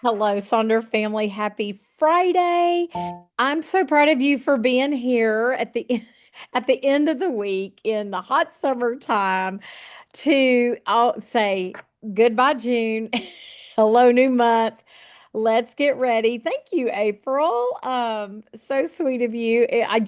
Hello, Sonder family. Happy Friday. I'm so proud of you for being here at the at the end of the week in the hot summertime to I'll say goodbye, June. Hello, new month. Let's get ready. Thank you, April. So sweet of you. I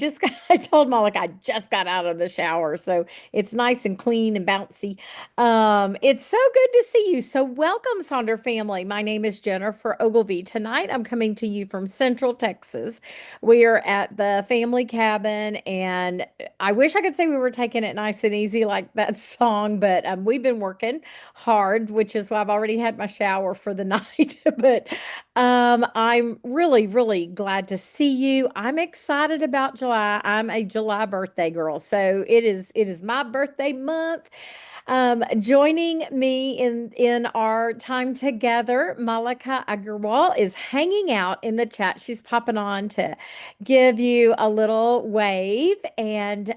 told Malik I just got out of the shower, so it's nice and clean and bouncy. It's so good to see you. So welcome, Sonder family. My name is Jennifer Ogilvy. Tonight I'm coming to you from Central Texas. We are at the family cabin, and I wish I could say we were taking it nice and easy like that song, but we've been working hard, which is why I've already had my shower for the night. But I'm really, really glad to see you. I'm excited about July. I'm a July birthday girl, so it is my birthday month. Joining me in our time together, Malika Agarwal is hanging out in the chat. She's popping on to give you a little wave, and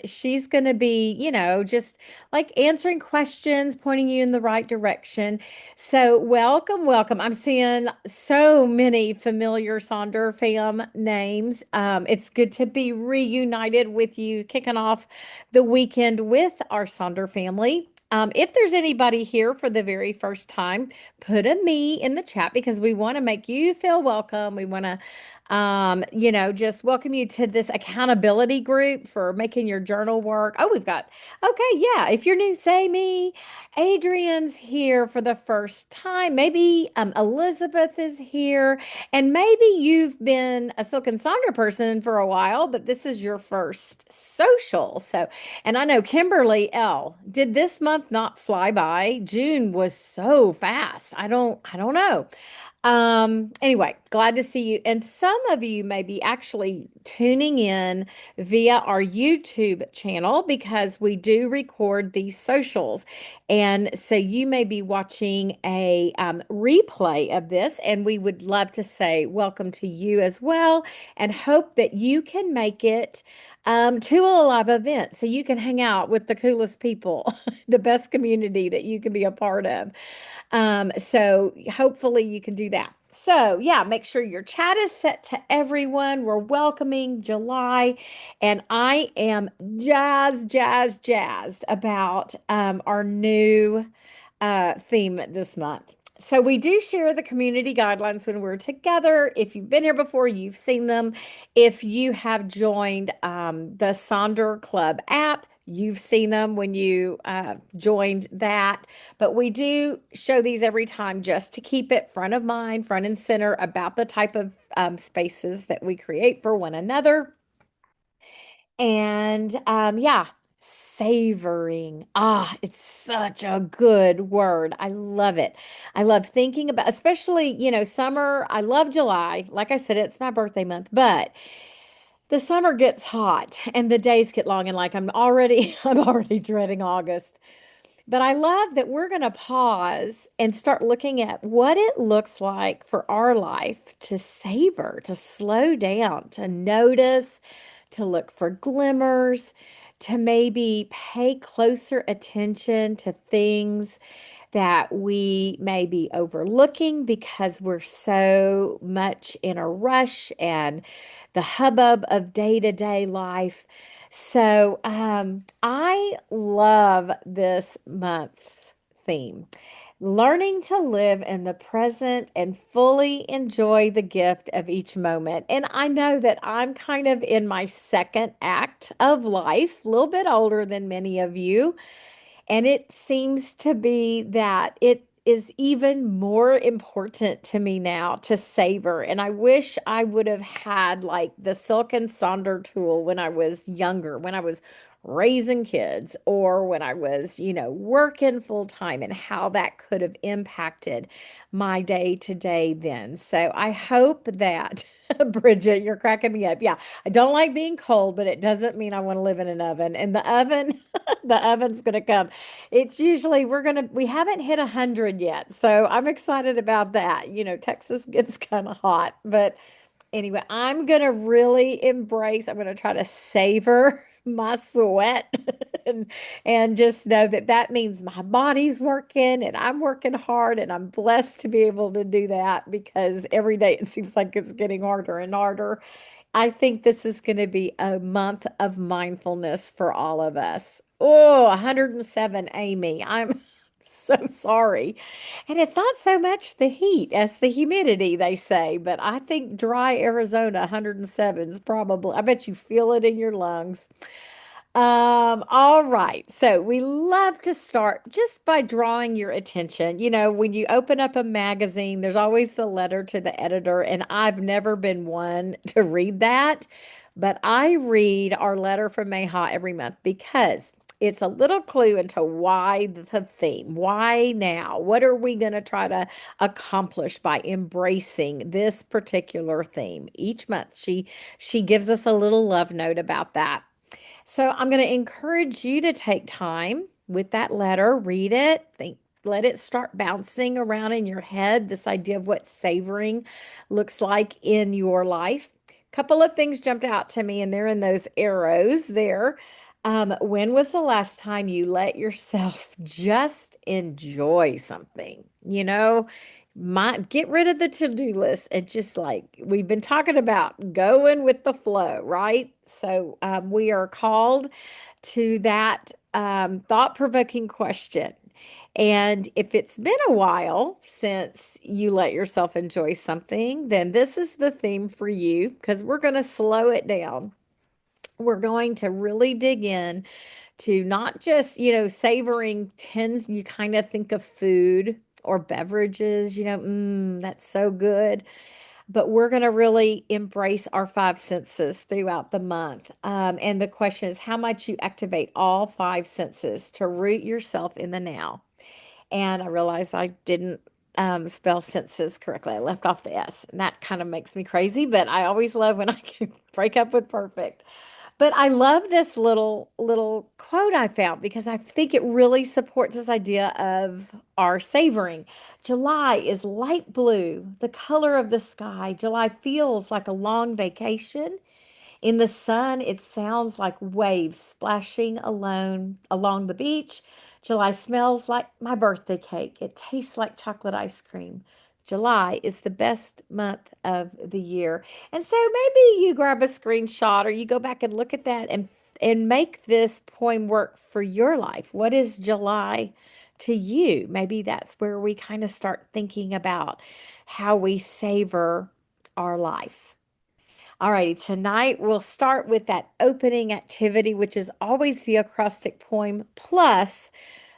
she's going to be, just like answering questions, pointing you in the right direction. So, welcome, welcome. I'm seeing so many familiar Sonder fam names. It's good to be reunited with you, kicking off the weekend with our Sonder family. If there's anybody here for the very first time, put a me in the chat because we want to make you feel welcome. We want to, just welcome you to this accountability group for making your journal work. Oh, okay, yeah. If you're new, say me. Adrian's here for the first time. Maybe Elizabeth is here. And maybe you've been a Silk and Sonder person for a while, but this is your first social. So, and I know Kimberly L. Did this month not fly by? June was so fast. I don't know. Anyway, glad to see you. And some of you may be actually tuning in via our YouTube channel because we do record these socials. And so you may be watching a replay of this, and we would love to say welcome to you as well and hope that you can make it to a live event so you can hang out with the coolest people, the best community that you can be a part of. So hopefully you can do that. So, yeah, make sure your chat is set to everyone. We're welcoming July, and I am jazzed about our new theme this month. So, we do share the community guidelines when we're together. If you've been here before, you've seen them. If you have joined the Sonder Club app, you've seen them when you joined that. But we do show these every time just to keep it front of mind, front and center about the type of spaces that we create for one another. And yeah, savoring. Ah, it's such a good word. I love it. I love thinking about, especially, summer. I love July. Like I said, it's my birthday month, but the summer gets hot and the days get long and like I'm already dreading August. But I love that we're going to pause and start looking at what it looks like for our life to savor, to slow down, to notice, to look for glimmers, to maybe pay closer attention to things that we may be overlooking because we're so much in a rush and the hubbub of day to day life. So, I love this month's theme. Learning to live in the present and fully enjoy the gift of each moment. And I know that I'm kind of in my second act of life, a little bit older than many of you. And it seems to be that it is even more important to me now to savor. And I wish I would have had like the Silk and Sonder tool when I was younger, when I was raising kids, or when I was, working full time, and how that could have impacted my day to day then. So I hope that, Bridget, you're cracking me up. Yeah, I don't like being cold, but it doesn't mean I want to live in an oven. And the oven, the oven's going to come. It's usually we haven't hit 100 yet. So I'm excited about that. Texas gets kind of hot, but anyway, I'm going to really embrace, I'm going to try to savor my sweat and just know that that means my body's working and I'm working hard and I'm blessed to be able to do that because every day it seems like it's getting harder and harder. I think this is going to be a month of mindfulness for all of us. Oh, 107, Amy. I'm so sorry. And it's not so much the heat as the humidity, they say, but I think dry Arizona 107 is probably, I bet you feel it in your lungs. All right. So we love to start just by drawing your attention. You know, when you open up a magazine, there's always the letter to the editor, and I've never been one to read that, but I read our letter from Mayha every month because it's a little clue into why the theme. Why now? What are we going to try to accomplish by embracing this particular theme? Each month she gives us a little love note about that. So I'm going to encourage you to take time with that letter, read it, think, let it start bouncing around in your head, this idea of what savoring looks like in your life. A couple of things jumped out to me, and they're in those arrows there. When was the last time you let yourself just enjoy something? You know, get rid of the to-do list and just like we've been talking about going with the flow, right? So we are called to that thought-provoking question. And if it's been a while since you let yourself enjoy something, then this is the theme for you because we're going to slow it down. We're going to really dig in to not just, savoring tends, you kind of think of food or beverages, that's so good. But we're going to really embrace our five senses throughout the month. And the question is how much you activate all five senses to root yourself in the now. And I realized I didn't spell senses correctly. I left off the S, and that kind of makes me crazy, but I always love when I can break up with perfect. But I love this little quote I found because I think it really supports this idea of our savoring. July is light blue, the color of the sky. July feels like a long vacation. In the sun, it sounds like waves splashing alone along the beach. July smells like my birthday cake. It tastes like chocolate ice cream. July is the best month of the year. And so maybe you grab a screenshot or you go back and look at that and make this poem work for your life. What is July to you? Maybe that's where we kind of start thinking about how we savor our life. All righty, tonight we'll start with that opening activity, which is always the acrostic poem, plus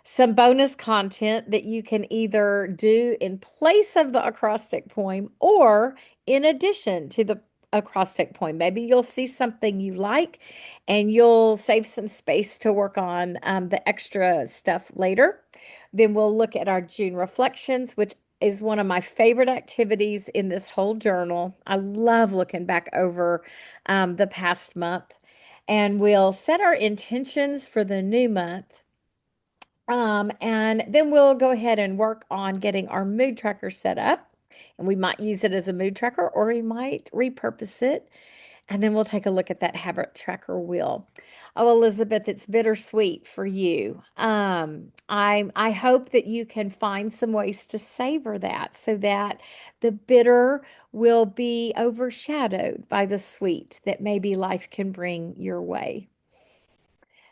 some bonus content that you can either do in place of the acrostic poem or in addition to the acrostic poem. Maybe you'll see something you like and you'll save some space to work on the extra stuff later. Then we'll look at our June reflections, which is one of my favorite activities in this whole journal. I love looking back over the past month. And we'll set our intentions for the new month. And then we'll go ahead and work on getting our mood tracker set up. And we might use it as a mood tracker or we might repurpose it. And then we'll take a look at that habit tracker wheel. Oh, Elizabeth, it's bittersweet for you. I hope that you can find some ways to savor that so that the bitter will be overshadowed by the sweet that maybe life can bring your way.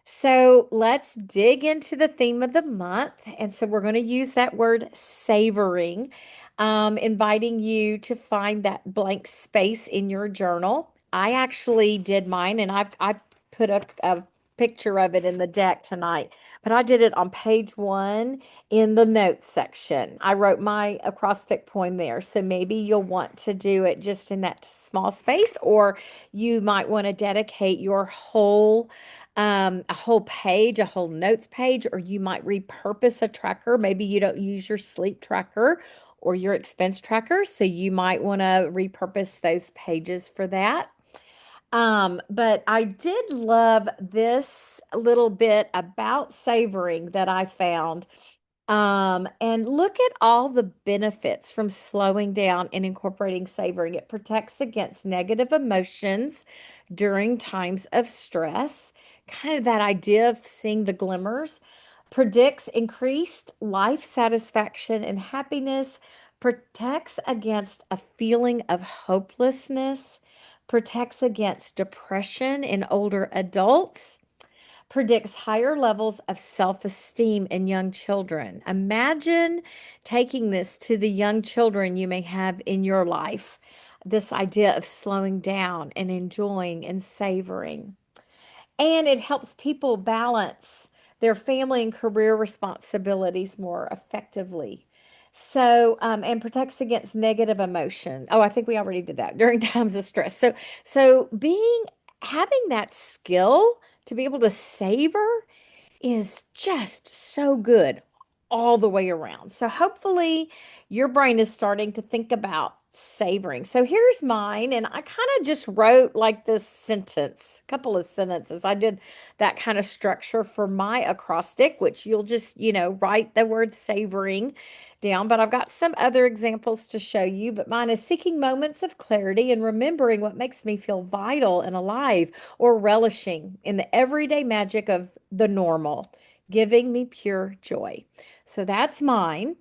So let's dig into the theme of the month. And so we're going to use that word savoring, inviting you to find that blank space in your journal. I actually did mine and I put a picture of it in the deck tonight, but I did it on page 1 in the notes section. I wrote my acrostic poem there. So maybe you'll want to do it just in that small space, or you might want to dedicate your a whole page, a whole notes page, or you might repurpose a tracker. Maybe you don't use your sleep tracker or your expense tracker, so you might want to repurpose those pages for that. But I did love this little bit about savoring that I found. And look at all the benefits from slowing down and incorporating savoring. It protects against negative emotions during times of stress, kind of that idea of seeing the glimmers, predicts increased life satisfaction and happiness, protects against a feeling of hopelessness, protects against depression in older adults, predicts higher levels of self esteem in young children. Imagine taking this to the young children you may have in your life, this idea of slowing down and enjoying and savoring. And it helps people balance their family and career responsibilities more effectively. So, and protects against negative emotion. Oh, I think we already did that during times of stress. So having that skill to be able to savor is just so good all the way around. So hopefully your brain is starting to think about savoring. So here's mine, and I kind of just wrote like this sentence, a couple of sentences. I did that kind of structure for my acrostic, which you'll just, write the word savoring down, but I've got some other examples to show you. But mine is seeking moments of clarity and remembering what makes me feel vital and alive, or relishing in the everyday magic of the normal, giving me pure joy. So that's mine.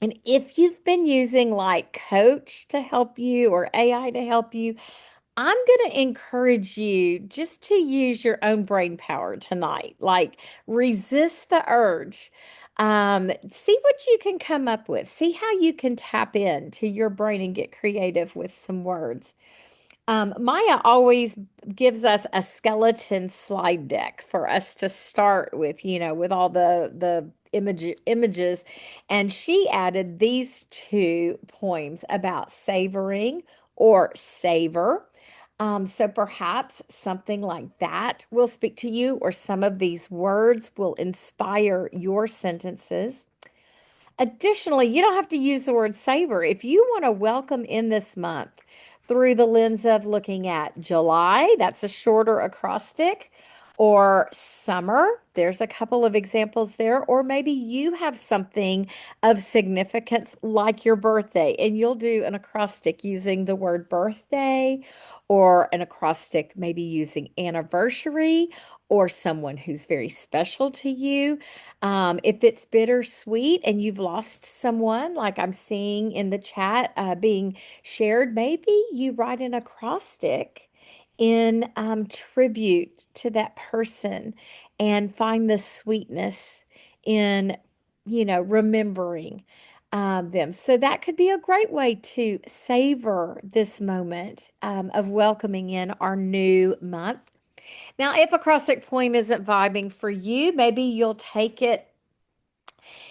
And if you've been using like Coach to help you or AI to help you, I'm going to encourage you just to use your own brain power tonight. Like, resist the urge. See what you can come up with. See how you can tap into your brain and get creative with some words. Maya always gives us a skeleton slide deck for us to start with, with all the images, and she added these two poems about savoring or savor. So perhaps something like that will speak to you, or some of these words will inspire your sentences. Additionally, you don't have to use the word savor. If you want to welcome in this month through the lens of looking at July, that's a shorter acrostic, or summer, there's a couple of examples there, or maybe you have something of significance like your birthday, and you'll do an acrostic using the word birthday, or an acrostic maybe using anniversary, or someone who's very special to you. If it's bittersweet and you've lost someone, like I'm seeing in the chat being shared, maybe you write an acrostic in tribute to that person and find the sweetness in, remembering them. So that could be a great way to savor this moment of welcoming in our new month. Now, if acrostic poem isn't vibing for you, maybe you'll take it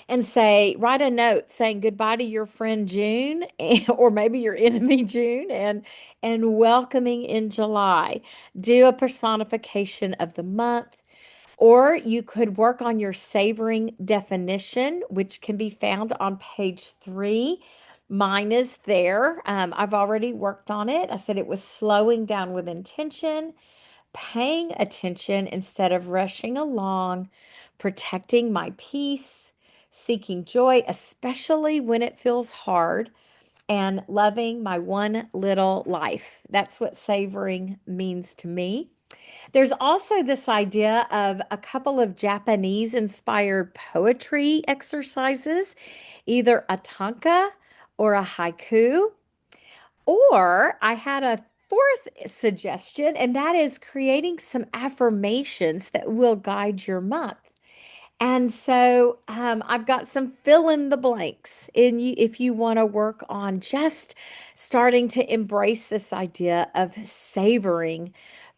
and say, write a note saying goodbye to your friend June, or maybe your enemy June, and welcoming in July. Do a personification of the month. Or you could work on your savoring definition, which can be found on page 3. Mine is there. I've already worked on it. I said it was slowing down with intention, paying attention instead of rushing along, protecting my peace, seeking joy, especially when it feels hard, and loving my one little life. That's what savoring means to me. There's also this idea of a couple of Japanese inspired poetry exercises, either a tanka or a haiku. Or I had a fourth suggestion, and that is creating some affirmations that will guide your month. And so I've got some fill in the blanks. And if you want to work on just starting to embrace this idea of savoring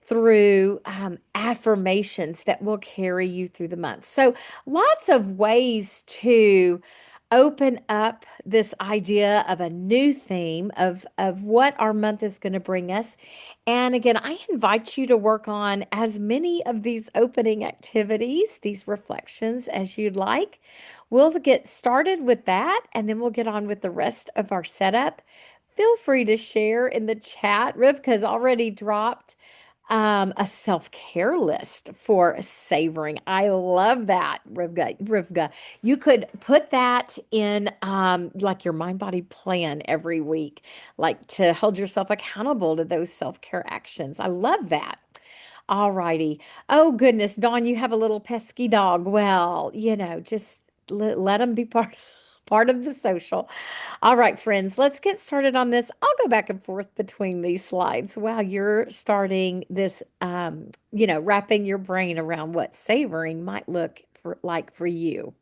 through affirmations that will carry you through the month. So lots of ways to open up this idea of a new theme of what our month is going to bring us. And again, I invite you to work on as many of these opening activities, these reflections, as you'd like. We'll get started with that, and then we'll get on with the rest of our setup. Feel free to share in the chat. Rivka's already dropped a self-care list for savoring. I love that, Rivka. Rivka, you could put that in like your mind body plan every week, like to hold yourself accountable to those self-care actions. I love that. All righty. Oh goodness, Dawn, you have a little pesky dog. Well, just let them be part of the social. All right, friends, let's get started on this. I'll go back and forth between these slides while you're starting this, wrapping your brain around what savoring might look like for you.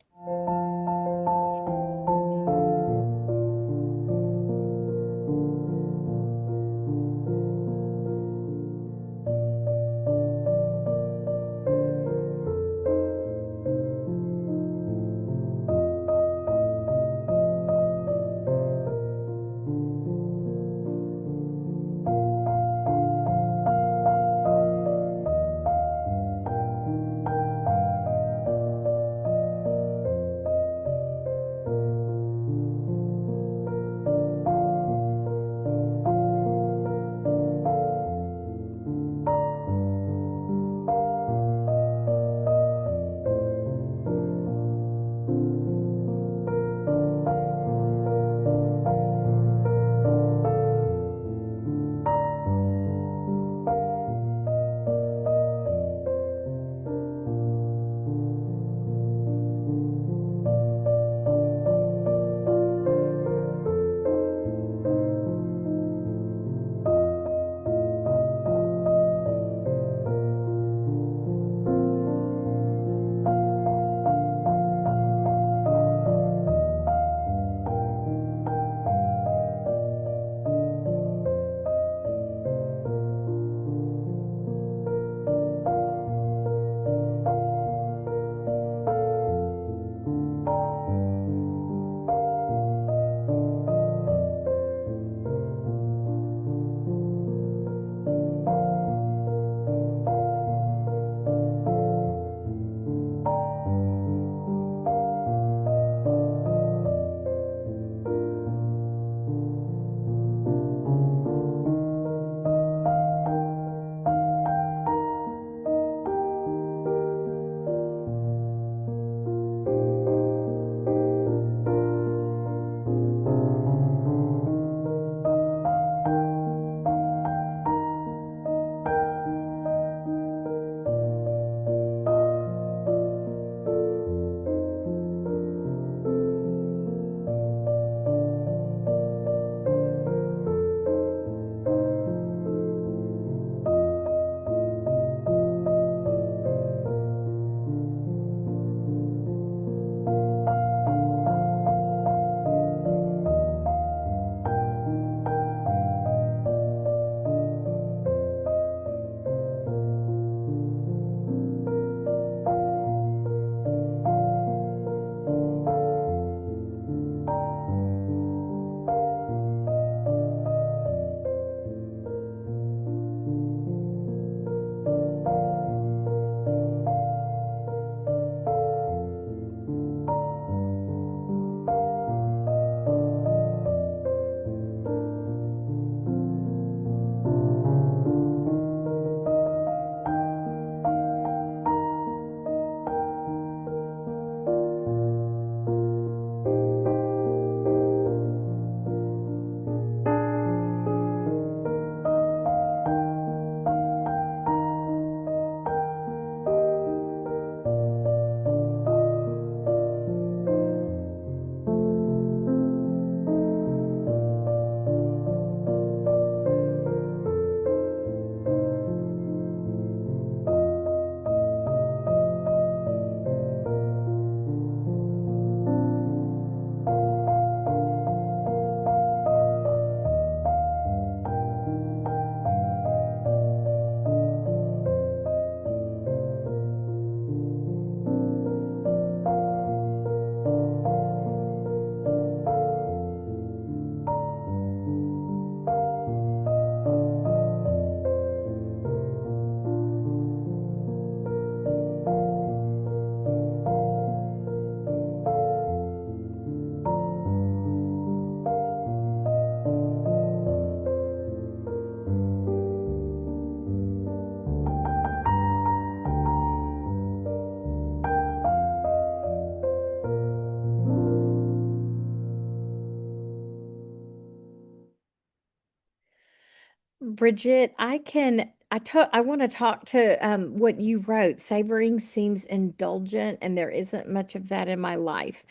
Bridget, I can I want to talk to what you wrote. Savoring seems indulgent, and there isn't much of that in my life.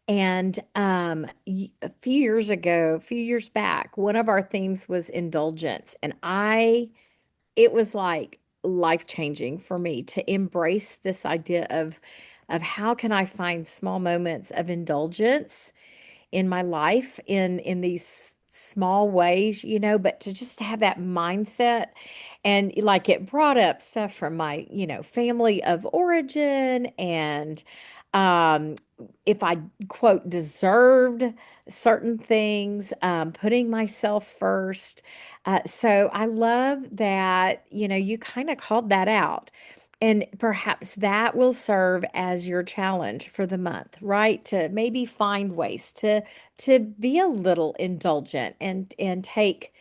And a few years ago, a few years back, one of our themes was indulgence, and I it was like life changing for me to embrace this idea of how can I find small moments of indulgence in my life in these small ways, but to just have that mindset. And like it brought up stuff from my, family of origin, and um if I quote deserved certain things, putting myself first. So I love that, you kind of called that out. And perhaps that will serve as your challenge for the month, right? To maybe find ways to be a little indulgent and take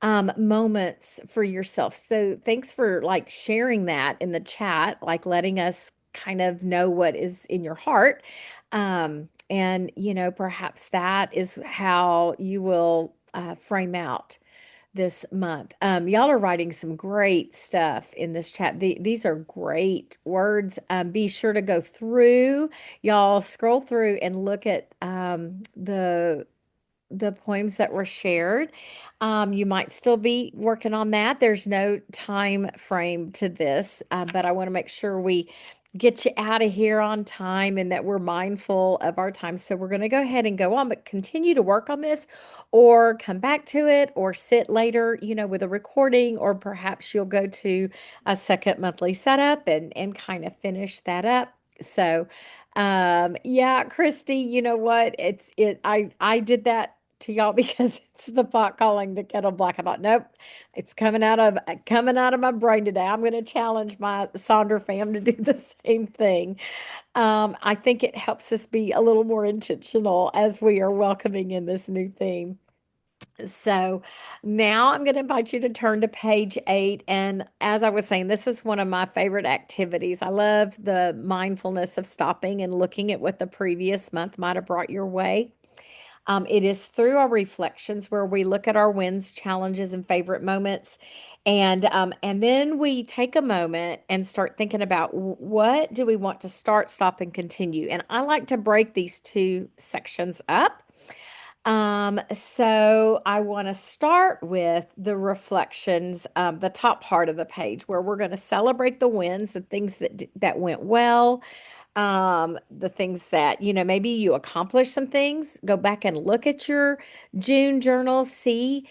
moments for yourself. So thanks for like sharing that in the chat, like letting us kind of know what is in your heart. And perhaps that is how you will frame out this month. Y'all are writing some great stuff in this chat. These are great words. Be sure to go through, y'all scroll through and look at the poems that were shared. You might still be working on that. There's no time frame to this, but I want to make sure we get you out of here on time and that we're mindful of our time. So we're going to go ahead and go on, but continue to work on this or come back to it or sit later, with a recording, or perhaps you'll go to a second monthly setup and kind of finish that up. So, yeah, Christy, you know what? I did that to y'all because it's the pot calling the kettle black. I thought, nope, it's coming out of my brain today. I'm going to challenge my Sonder fam to do the same thing. I think it helps us be a little more intentional as we are welcoming in this new theme. So now I'm going to invite you to turn to page 8. And as I was saying, this is one of my favorite activities. I love the mindfulness of stopping and looking at what the previous month might have brought your way. It is through our reflections where we look at our wins, challenges, and favorite moments, and then we take a moment and start thinking about what do we want to start, stop, and continue. And I like to break these two sections up. So I want to start with the reflections, the top part of the page, where we're going to celebrate the wins, the things that went well, the things that, maybe you accomplished some things. Go back and look at your June journal, see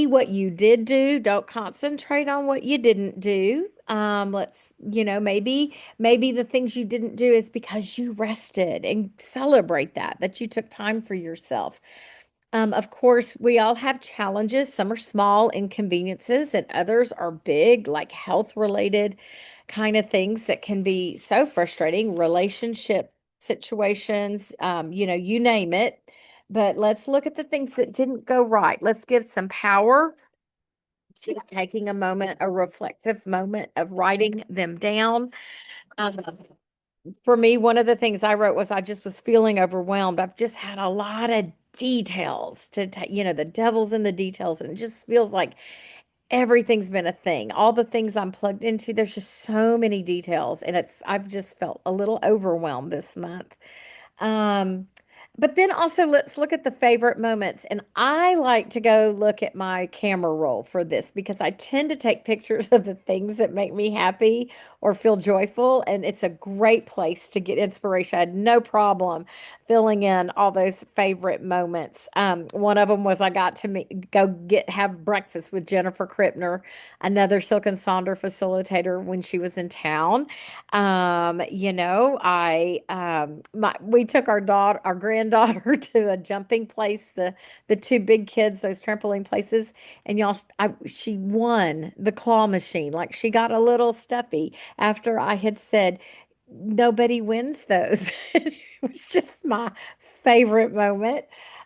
what you did do. Don't concentrate on what you didn't do. Let's, maybe the things you didn't do is because you rested, and celebrate that you took time for yourself. Of course, we all have challenges. Some are small inconveniences, and others are big, like health related kind of things that can be so frustrating, relationship situations, you name it. But let's look at the things that didn't go right. Let's give some power to taking a moment, a reflective moment of writing them down. Um, for me, one of the things I wrote was I just was feeling overwhelmed. I've just had a lot of details to take, the devil's in the details, and it just feels like everything's been a thing. All the things I'm plugged into, there's just so many details, and I've just felt a little overwhelmed this month. Um, but then also let's look at the favorite moments. And I like to go look at my camera roll for this because I tend to take pictures of the things that make me happy or feel joyful. And it's a great place to get inspiration. I had no problem filling in all those favorite moments. One of them was I got to have breakfast with Jennifer Krippner, another Silk and Sonder facilitator, when she was in town. We took our granddaughter to a jumping place, the two big kids, those trampoline places, and she won the claw machine. Like she got a little stuffy after I had said nobody wins those. It was just my favorite moment.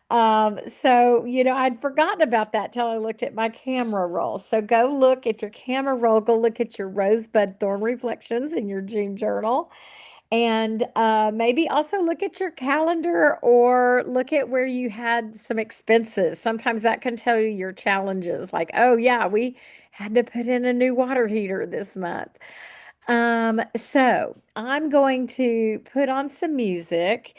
So, I'd forgotten about that till I looked at my camera roll. So go look at your camera roll, go look at your rosebud thorn reflections in your June journal. And maybe also look at your calendar or look at where you had some expenses. Sometimes that can tell you your challenges, like, oh, yeah, we had to put in a new water heater this month. So I'm going to put on some music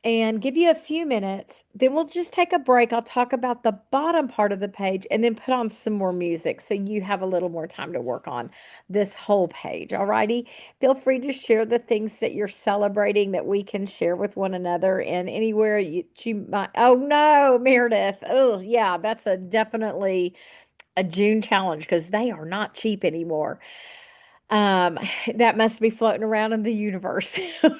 and give you a few minutes. Then we'll just take a break. I'll talk about the bottom part of the page and then put on some more music so you have a little more time to work on this whole page. All righty. Feel free to share the things that you're celebrating that we can share with one another and anywhere you might. Oh no, Meredith. Oh, yeah, that's a definitely a June challenge because they are not cheap anymore. Um, that must be floating around in the universe,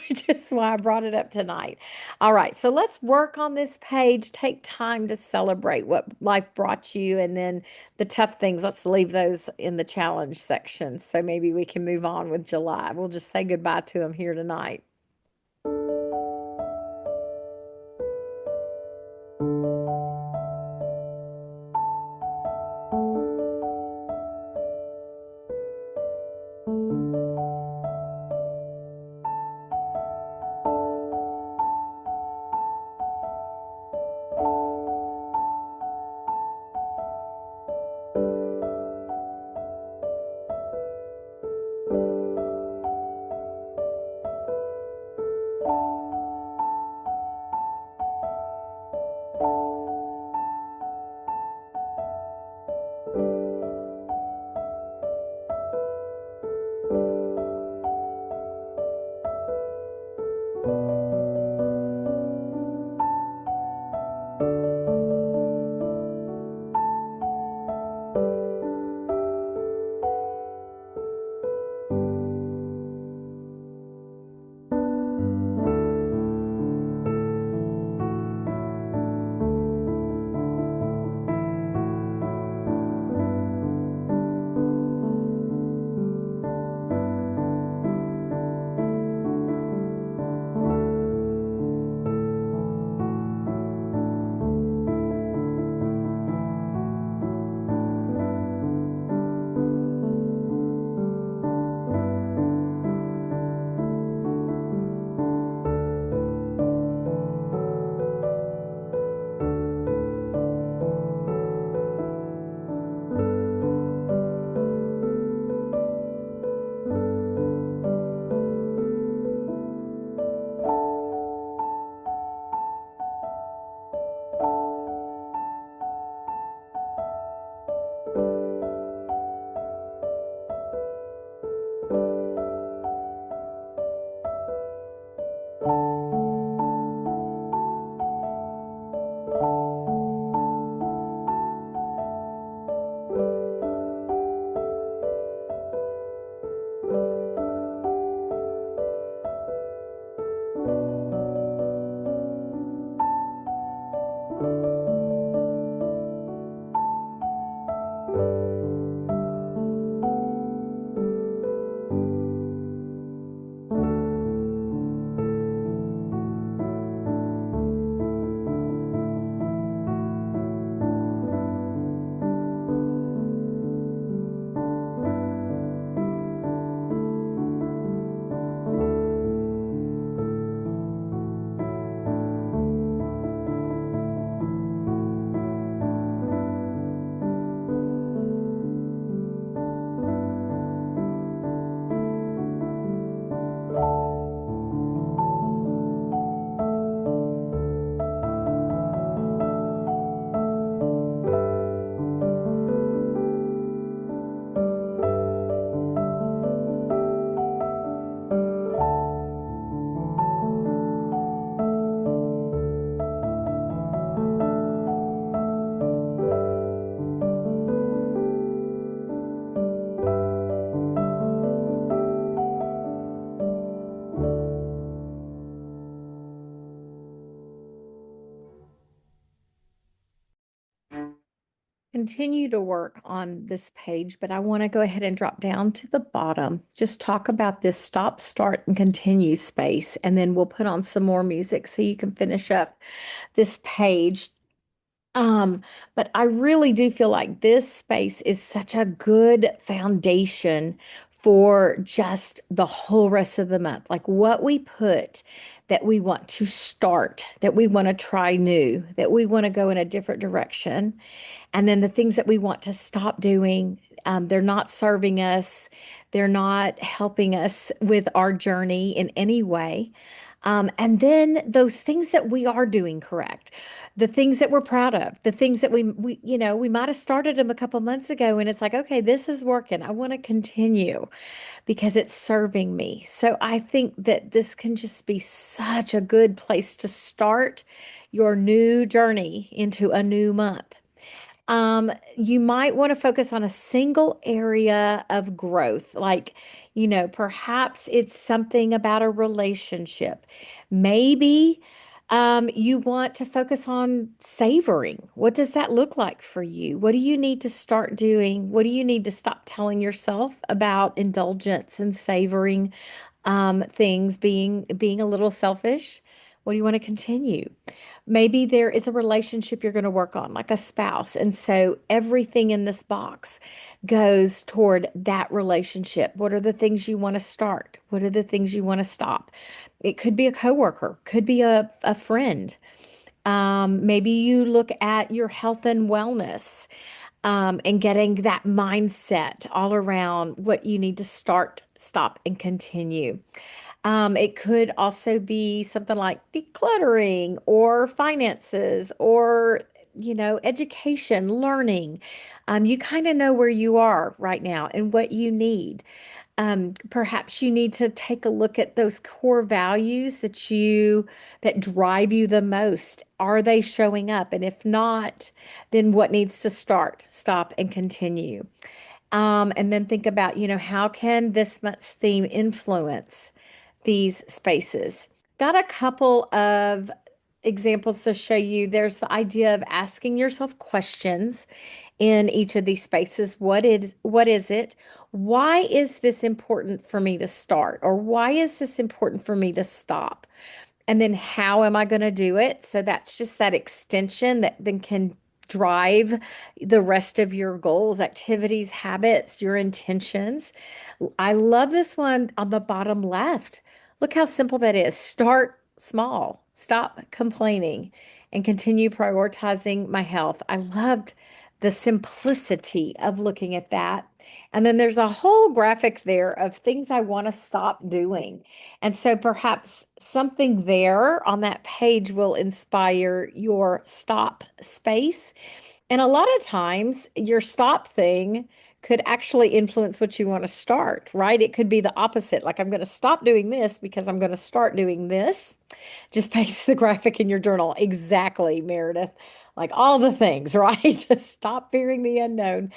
which is why I brought it up tonight. All right, so let's work on this page. Take time to celebrate what life brought you, and then the tough things, let's leave those in the challenge section. So maybe we can move on with July. We'll just say goodbye to them here tonight. Continue to work on this page, but I want to go ahead and drop down to the bottom. Just talk about this stop, start, and continue space, and then we'll put on some more music so you can finish up this page. Um, but I really do feel like this space is such a good foundation for just the whole rest of the month. Like what we put that we want to start, that we want to try new, that we want to go in a different direction. And then the things that we want to stop doing, they're not serving us, they're not helping us with our journey in any way. And then those things that we are doing correct, the things that we're proud of, the things that we might have started them a couple months ago and it's like, okay, this is working. I want to continue because it's serving me. So I think that this can just be such a good place to start your new journey into a new month. You might want to focus on a single area of growth, like, perhaps it's something about a relationship. Maybe you want to focus on savoring. What does that look like for you? What do you need to start doing? What do you need to stop telling yourself about indulgence and savoring things, being a little selfish? What do you want to continue? Maybe there is a relationship you're going to work on, like a spouse. And so everything in this box goes toward that relationship. What are the things you want to start? What are the things you want to stop? It could be a coworker, could be a friend. Maybe you look at your health and wellness, and getting that mindset all around what you need to start, stop, and continue. It could also be something like decluttering or finances or, education, learning. You kind of know where you are right now and what you need. Perhaps you need to take a look at those core values that drive you the most. Are they showing up? And if not, then what needs to start, stop, and continue? And then think about, how can this month's theme influence these spaces? Got a couple of examples to show you. There's the idea of asking yourself questions in each of these spaces. What is it? Why is this important for me to start? Or why is this important for me to stop? And then how am I going to do it? So that's just that extension that then can drive the rest of your goals, activities, habits, your intentions. I love this one on the bottom left. Look how simple that is. Start small, stop complaining, and continue prioritizing my health. I loved the simplicity of looking at that. And then there's a whole graphic there of things I want to stop doing. And so perhaps something there on that page will inspire your stop space. And a lot of times, your stop thing could actually influence what you want to start, right? It could be the opposite. Like, I'm going to stop doing this because I'm going to start doing this. Just paste the graphic in your journal. Exactly, Meredith. Like all the things, right? To stop fearing the unknown.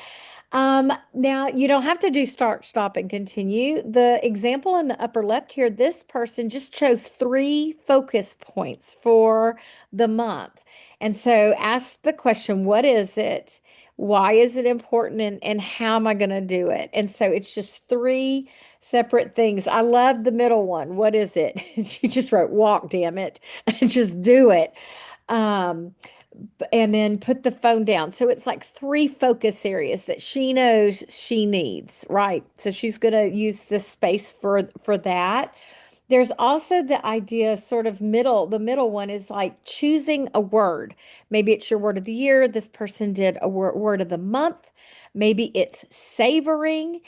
Now you don't have to do start, stop, and continue. The example in the upper left here, this person just chose 3 focus points for the month. And so ask the question, what is it? Why is it important? And how am I going to do it? And so it's just 3 separate things. I love the middle one. What is it? She just wrote walk, damn it. Just do it. Um, and then put the phone down. So it's like 3 focus areas that she knows she needs, right? So she's going to use this space for that. There's also the idea, sort of the middle one is like choosing a word. Maybe it's your word of the year. This person did a word of the month. Maybe it's savoring.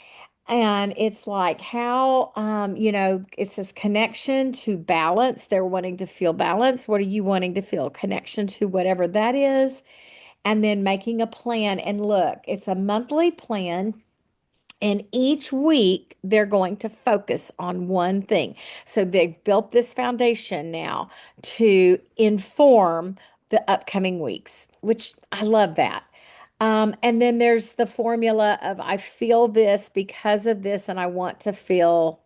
And it's like how, it says connection to balance. They're wanting to feel balance. What are you wanting to feel? Connection to whatever that is. And then making a plan. And look, it's a monthly plan. And each week, they're going to focus on one thing. So they've built this foundation now to inform the upcoming weeks, which I love that. And then there's the formula of I feel this because of this, and I want to feel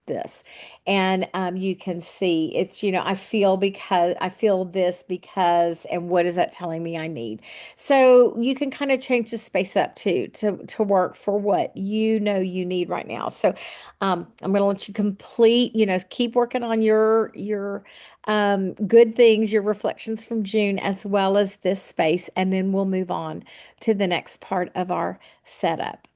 this. And you can see it's, I feel this because, and what is that telling me I need? So you can kind of change the space up too to work for what you know you need right now. So I'm going to let you complete, keep working on your good things, your reflections from June, as well as this space, and then we'll move on to the next part of our setup.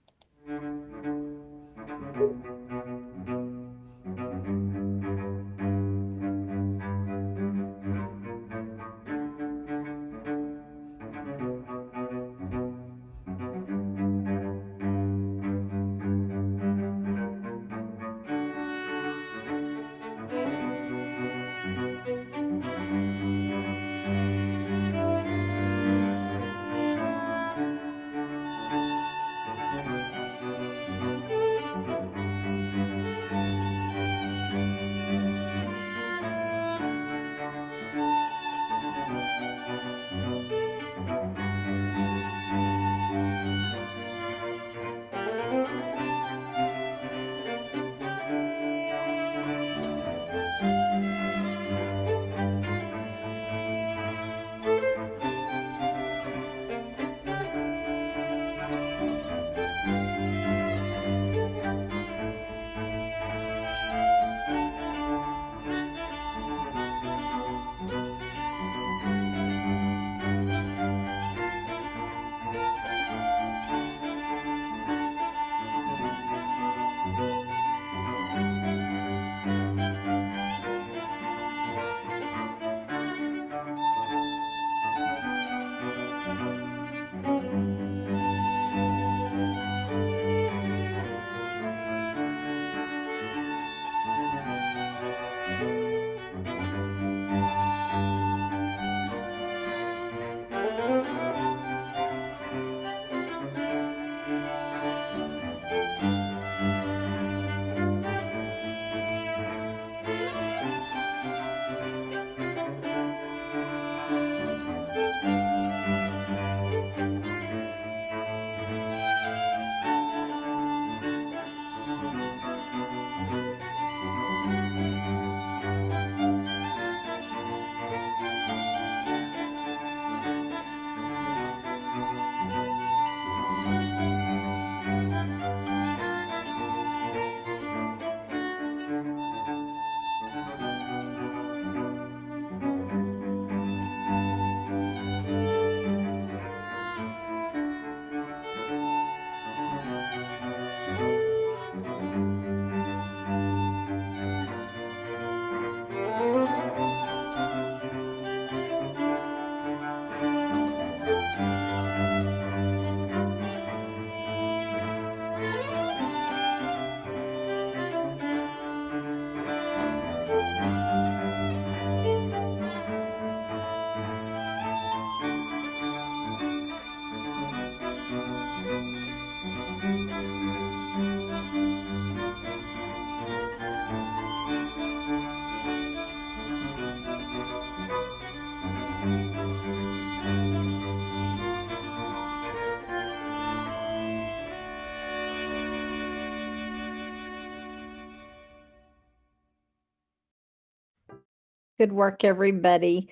Good work, everybody.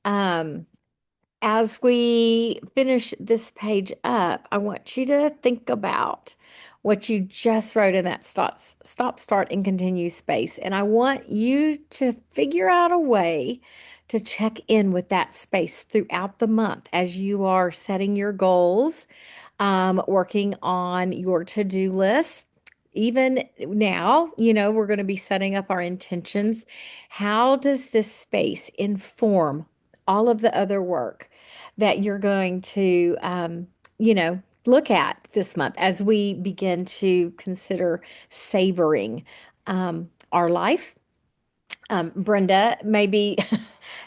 Um, as we finish this page up, I want you to think about what you just wrote in that start, and continue space. And I want you to figure out a way to check in with that space throughout the month as you are setting your goals, working on your to-do list. Even now, we're going to be setting up our intentions. How does this space inform all of the other work that you're going to, look at this month as we begin to consider savoring our life? Brenda, maybe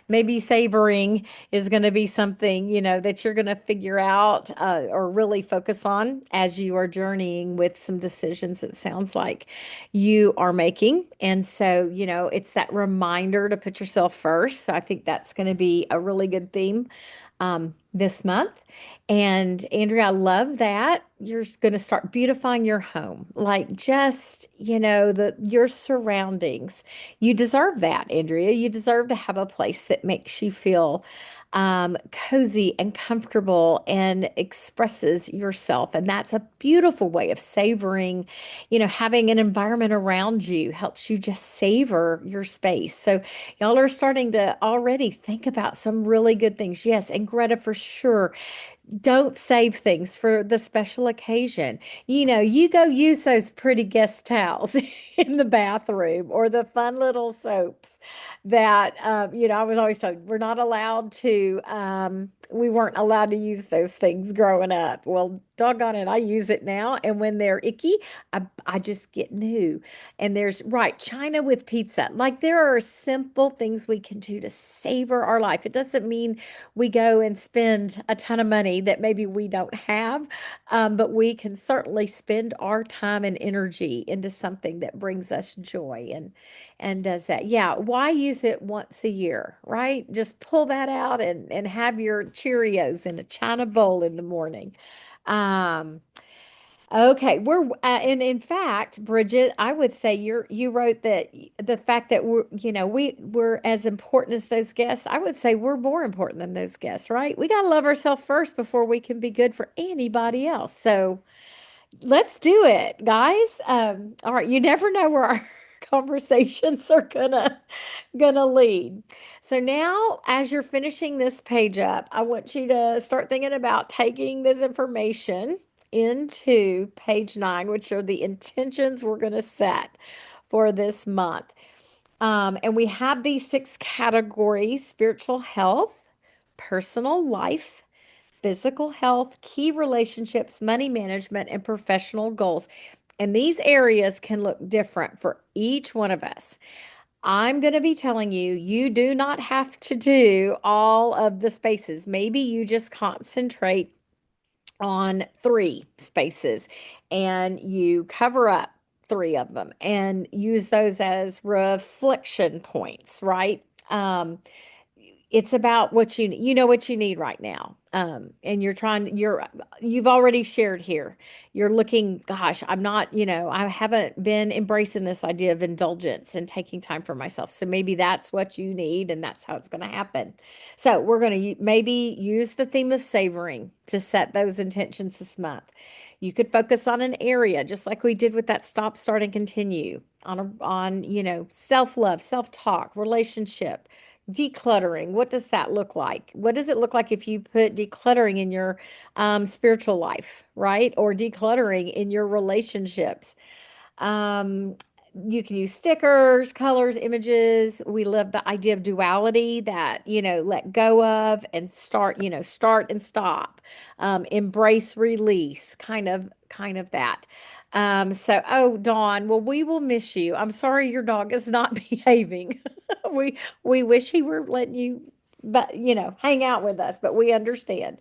maybe savoring is going to be something, that you're going to figure out or really focus on as you are journeying with some decisions it sounds like you are making. And so, it's that reminder to put yourself first. So I think that's going to be a really good theme this month. And Andrea, I love that you're going to start beautifying your home, like just, your surroundings. You deserve that, Andrea. You deserve to have a place that makes you feel cozy and comfortable and expresses yourself. And that's a beautiful way of savoring, having an environment around you helps you just savor your space. So y'all are starting to already think about some really good things. Yes, and Greta, for sure, don't save things for the special occasion. You go use those pretty guest towels in the bathroom or the fun little soaps that, I was always told we weren't allowed to use those things growing up. Well, doggone it, I use it now. And when they're icky, I just get new. And there's, right, China with pizza. Like there are simple things we can do to savor our life. It doesn't mean we go and spend a ton of money that maybe we don't have, but we can certainly spend our time and energy into something that brings us joy and does that. Yeah, why use it once a year, right? Just pull that out and have your Cheerios in a china bowl in the morning. Um, Okay, and in fact, Bridget, I would say you wrote that the fact that we're as important as those guests. I would say we're more important than those guests, right? We got to love ourselves first before we can be good for anybody else. So let's do it, guys. All right, you never know where our conversations are gonna lead. So now, as you're finishing this page up, I want you to start thinking about taking this information into page 9, which are the intentions we're going to set for this month. And we have these 6 categories: spiritual health, personal life, physical health, key relationships, money management, and professional goals. And these areas can look different for each one of us. I'm going to be telling you, you do not have to do all of the spaces. Maybe you just concentrate on 3 spaces and you cover up 3 of them and use those as reflection points, right? It's about you know what you need right now. And you've already shared here. You're looking, gosh, I haven't been embracing this idea of indulgence and taking time for myself. So maybe that's what you need and that's how it's going to happen. So we're going to maybe use the theme of savoring to set those intentions this month. You could focus on an area, just like we did with that stop, start, and continue on self-love, self-talk, relationship, decluttering. What does that look like? What does it look like if you put decluttering in your spiritual life, right? Or decluttering in your relationships? Um, you can use stickers, colors, images. We love the idea of duality that, let go of and start and stop. Embrace, release, kind of that. Oh, Dawn, well, we will miss you. I'm sorry your dog is not behaving. We wish he were letting you, but hang out with us, but we understand.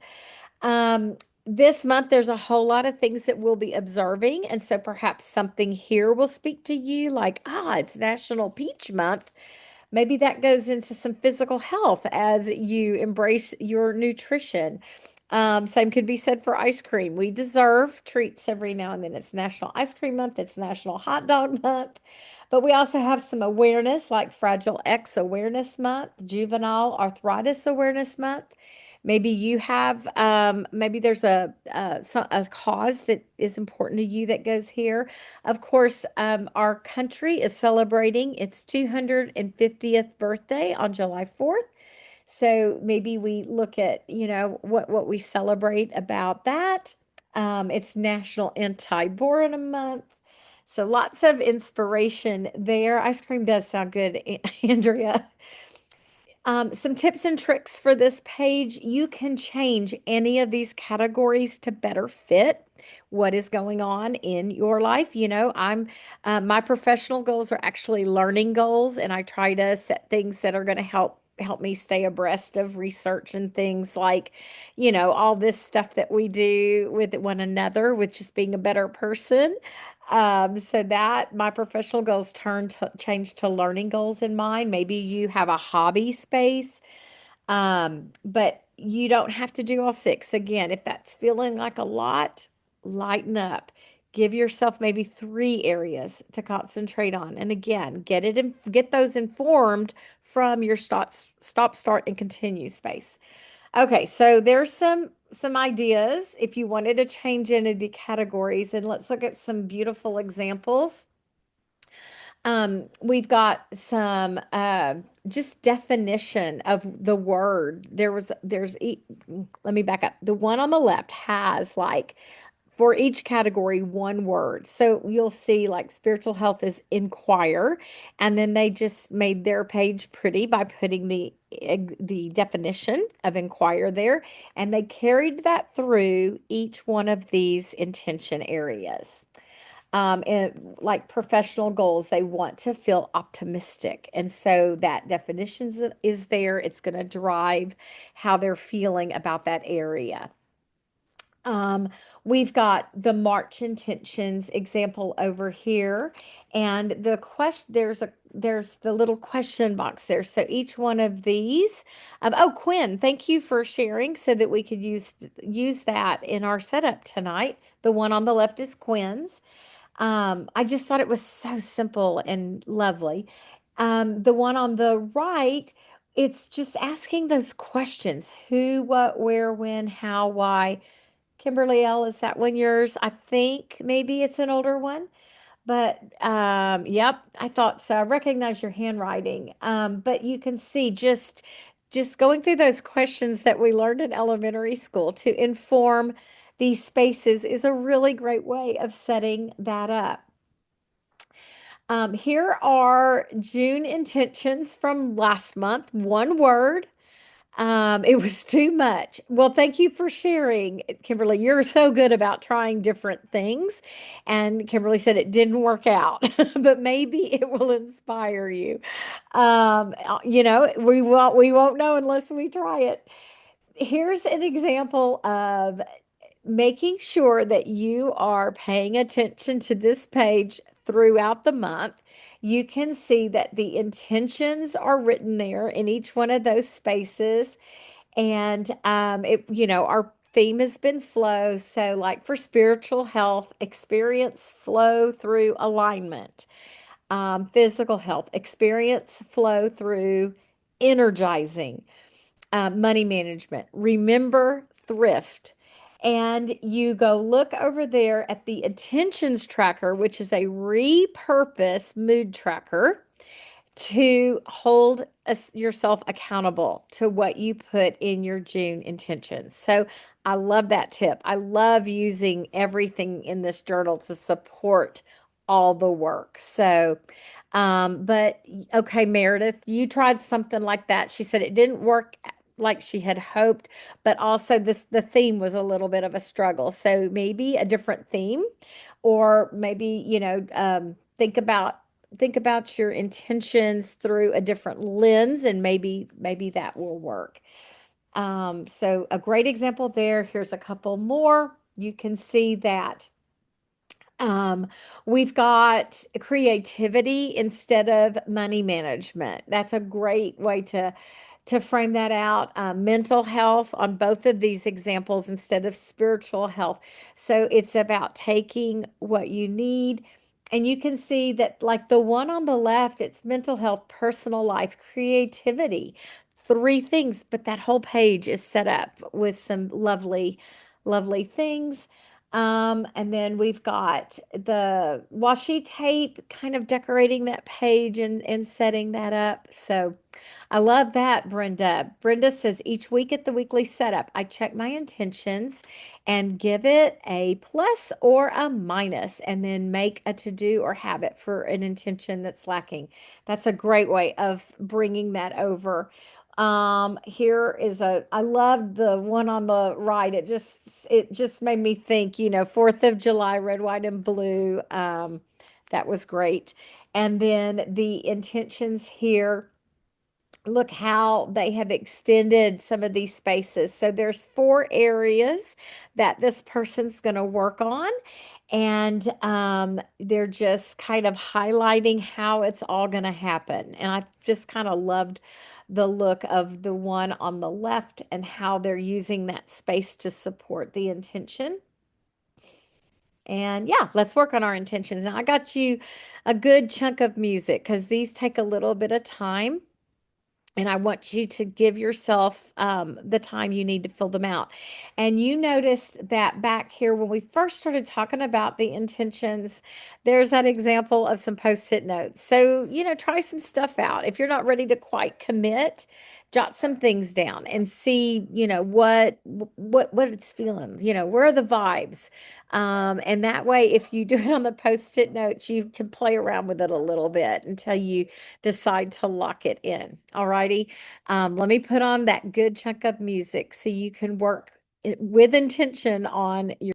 This month, there's a whole lot of things that we'll be observing. And so perhaps something here will speak to you like, it's National Peach Month. Maybe that goes into some physical health as you embrace your nutrition. Same could be said for ice cream. We deserve treats every now and then. It's National Ice Cream Month, it's National Hot Dog Month. But we also have some awareness like Fragile X Awareness Month, Juvenile Arthritis Awareness Month. Maybe you have, maybe there's a cause that is important to you that goes here. Of course, our country is celebrating its 250th birthday on July 4th. So maybe we look at, what we celebrate about that. It's National Anti-Boredom Month. So lots of inspiration there. Ice cream does sound good, Andrea. Some tips and tricks for this page. You can change any of these categories to better fit what is going on in your life. My professional goals are actually learning goals, and I try to set things that are going to help me stay abreast of research and things like, all this stuff that we do with one another, with just being a better person. So that my professional goals change to learning goals in mind. Maybe you have a hobby space, but you don't have to do all 6. Again, if that's feeling like a lot, lighten up. Give yourself maybe 3 areas to concentrate on. And again, get those informed from your stop, start, and continue space. Okay, so there's some ideas if you wanted to change any of the categories, and let's look at some beautiful examples. We've got some just definition of the word. Let me back up. The one on the left has like for each category one word. So you'll see like spiritual health is inquire, and then they just made their page pretty by putting the definition of inquire there, and they carried that through each one of these intention areas. And like professional goals, they want to feel optimistic. And so that definition is there. It's going to drive how they're feeling about that area. Um, we've got the March intentions example over here, and there's the little question box there. So each one of these, oh Quinn, thank you for sharing so that we could use that in our setup tonight. The one on the left is Quinn's. I just thought it was so simple and lovely. The one on the right, it's just asking those questions: who, what, where, when, how, why. Kimberly L, is that one yours? I think maybe it's an older one, but yep, I thought so. I recognize your handwriting. But you can see just going through those questions that we learned in elementary school to inform these spaces is a really great way of setting that up. Here are June intentions from last month. One word. It was too much. Well, thank you for sharing, Kimberly. You're so good about trying different things. And Kimberly said it didn't work out, but maybe it will inspire you. We won't know unless we try it. Here's an example of making sure that you are paying attention to this page throughout the month. You can see that the intentions are written there in each one of those spaces. And our theme has been flow. So, like for spiritual health, experience flow through alignment. Physical health, experience flow through energizing. Money management, remember thrift. And you go look over there at the intentions tracker, which is a repurpose mood tracker to hold yourself accountable to what you put in your June intentions. So I love that tip. I love using everything in this journal to support all the work. So, but okay, Meredith, you tried something like that. She said it didn't work like she had hoped, but also the theme was a little bit of a struggle. So maybe a different theme, or maybe, think about your intentions through a different lens, and maybe that will work. So a great example there. Here's a couple more. You can see that um, we've got creativity instead of money management. That's a great way to frame that out. Mental health on both of these examples instead of spiritual health. So it's about taking what you need. And you can see that, like the one on the left, it's mental health, personal life, creativity, three things, but that whole page is set up with some lovely, lovely things. And then we've got the washi tape kind of decorating that page and setting that up. So I love that, Brenda. Brenda says each week at the weekly setup, I check my intentions and give it a plus or a minus, and then make a to do or habit for an intention that's lacking. That's a great way of bringing that over. Here is I love the one on the right. It just made me think, 4th of July, red, white, and blue. That was great. And then the intentions here, look how they have extended some of these spaces. So there's four areas that this person's going to work on, and they're just kind of highlighting how it's all going to happen. And I just kind of loved the look of the one on the left and how they're using that space to support the intention. And yeah, let's work on our intentions. Now, I got you a good chunk of music because these take a little bit of time. and I want you to give yourself the time you need to fill them out. And you noticed that back here when we first started talking about the intentions, there's that example of some post-it notes. So, try some stuff out. If you're not ready to quite commit, jot some things down and see, what it's feeling. Where are the vibes? And that way, if you do it on the post-it notes, you can play around with it a little bit until you decide to lock it in. All righty. Let me put on that good chunk of music so you can work with intention on your.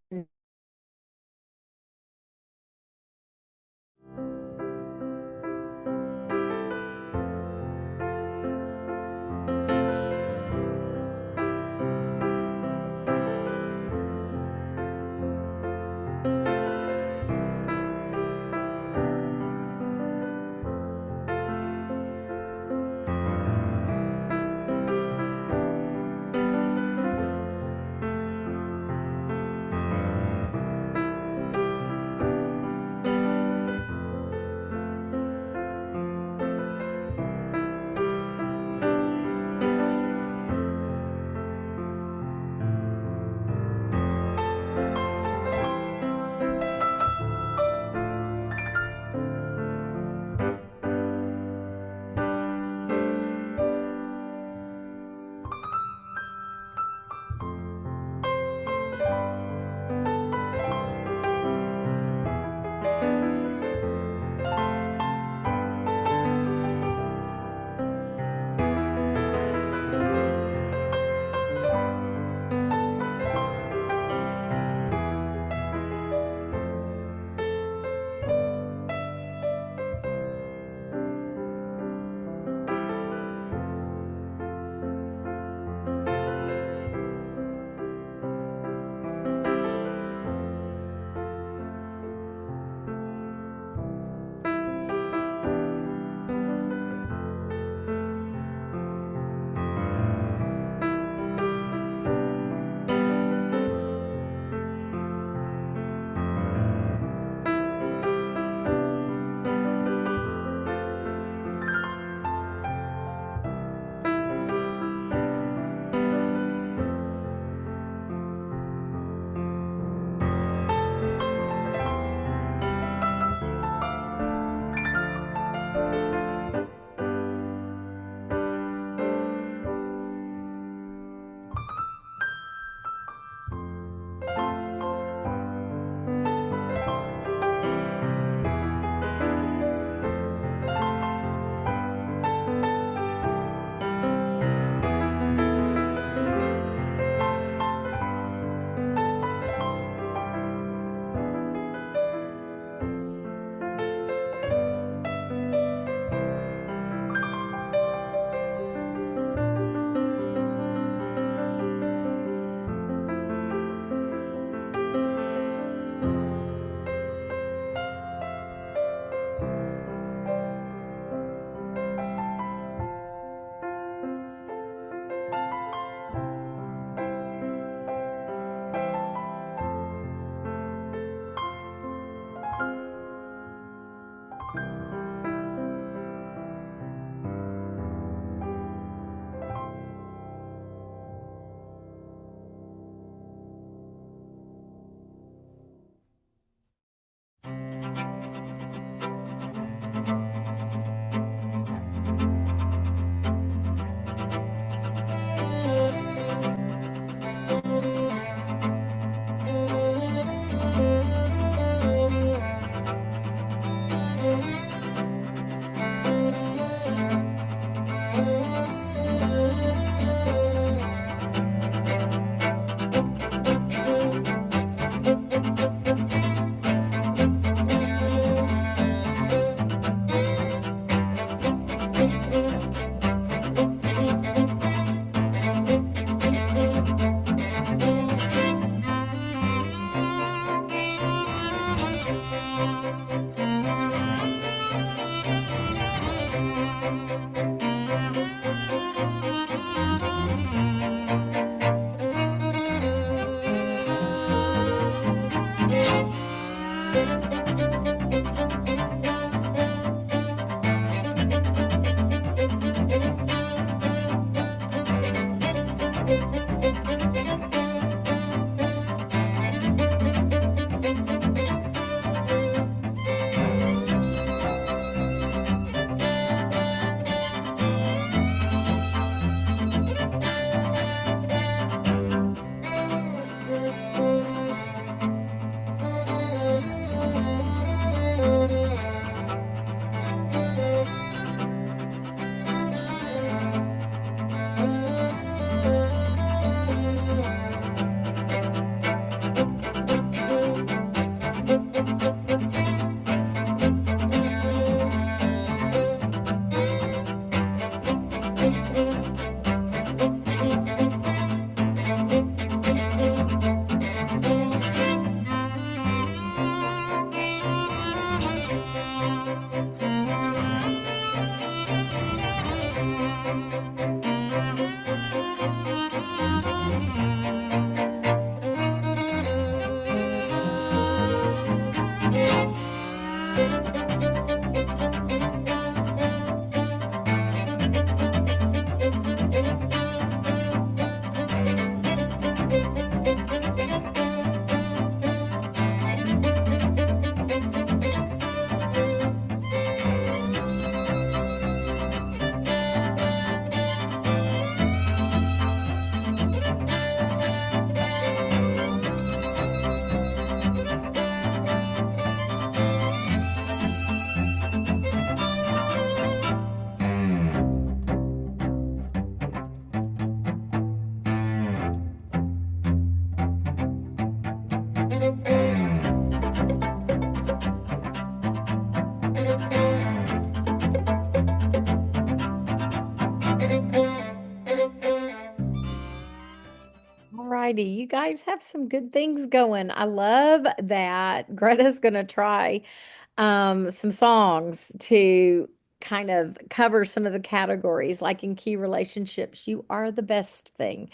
Alrighty, you guys have some good things going. I love that Greta's gonna try some songs to kind of cover some of the categories, like in key relationships, you are the best thing.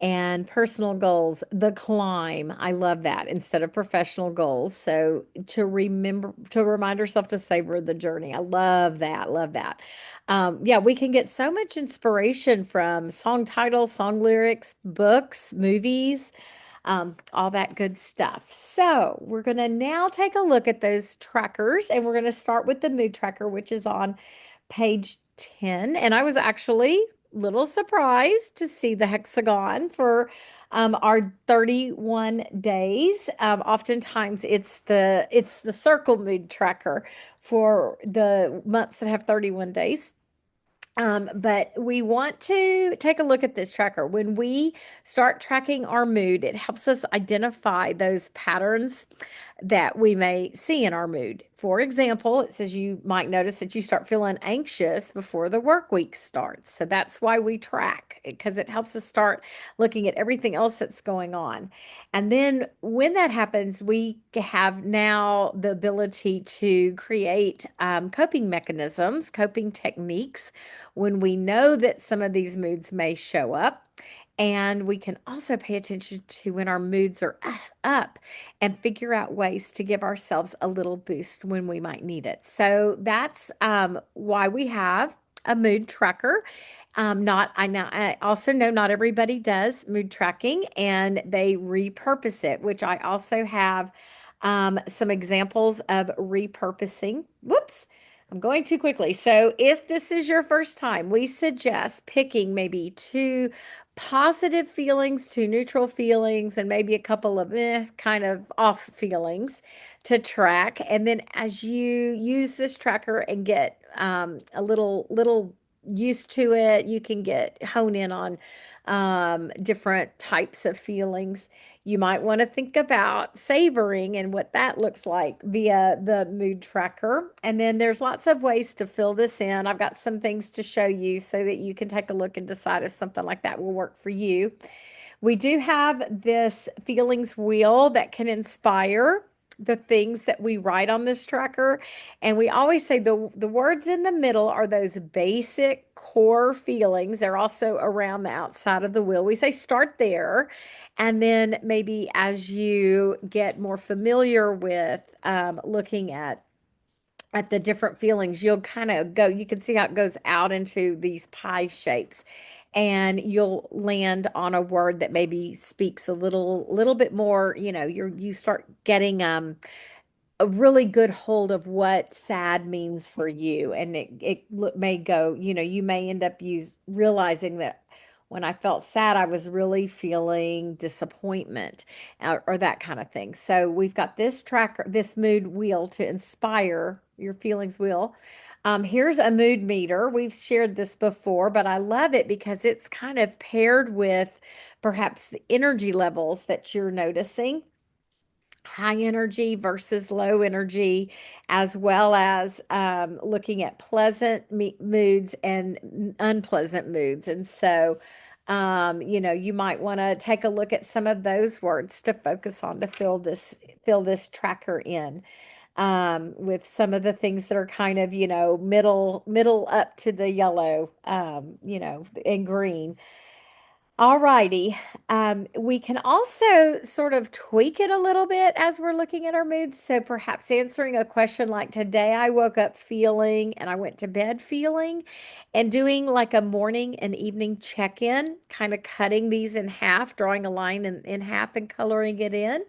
And personal goals, the climb. I love that instead of professional goals. So to remember, to remind ourselves to savor the journey. I love that. Love that. Yeah, we can get so much inspiration from song titles, song lyrics, books, movies, all that good stuff. So we're going to now take a look at those trackers, and we're going to start with the mood tracker, which is on page 10. And I was actually a little surprised to see the hexagon for our 31 days. Oftentimes it's the circle mood tracker for the months that have 31 days. But we want to take a look at this tracker. When we start tracking our mood, it helps us identify those patterns that we may see in our mood. For example, it says you might notice that you start feeling anxious before the work week starts. So that's why we track, because it helps us start looking at everything else that's going on. And then when that happens, we have now the ability to create coping mechanisms, coping techniques when we know that some of these moods may show up. And we can also pay attention to when our moods are up and figure out ways to give ourselves a little boost when we might need it. So that's why we have a mood tracker. Not I know I also know not everybody does mood tracking, and they repurpose it, which I also have some examples of repurposing. Whoops. I'm going too quickly. So, if this is your first time, we suggest picking maybe two positive feelings, two neutral feelings, and maybe a couple of kind of off feelings to track. And then, as you use this tracker and get a little used to it, you can get hone in on different types of feelings. You might want to think about savoring and what that looks like via the mood tracker. And then there's lots of ways to fill this in. I've got some things to show you so that you can take a look and decide if something like that will work for you. We do have this feelings wheel that can inspire the things that we write on this tracker. And we always say the words in the middle are those basic core feelings. They're also around the outside of the wheel. We say start there. And then maybe as you get more familiar with looking at the different feelings, you'll kind of go, you can see how it goes out into these pie shapes. And you'll land on a word that maybe speaks a little bit more, you start getting a really good hold of what sad means for you. And it may go, you may end up realizing that when I felt sad, I was really feeling disappointment or that kind of thing. So we've got this tracker, this mood wheel to inspire your feelings wheel. Here's a mood meter. We've shared this before, but I love it because it's kind of paired with perhaps the energy levels that you're noticing, high energy versus low energy, as well as looking at pleasant moods and unpleasant moods. And so, you might want to take a look at some of those words to focus on to fill this tracker in with some of the things that are kind of, middle up to the yellow, and green. All righty. We can also sort of tweak it a little bit as we're looking at our moods. So perhaps answering a question like today, I woke up feeling and I went to bed feeling, and doing like a morning and evening check-in, kind of cutting these in half, drawing a line in half and coloring it in.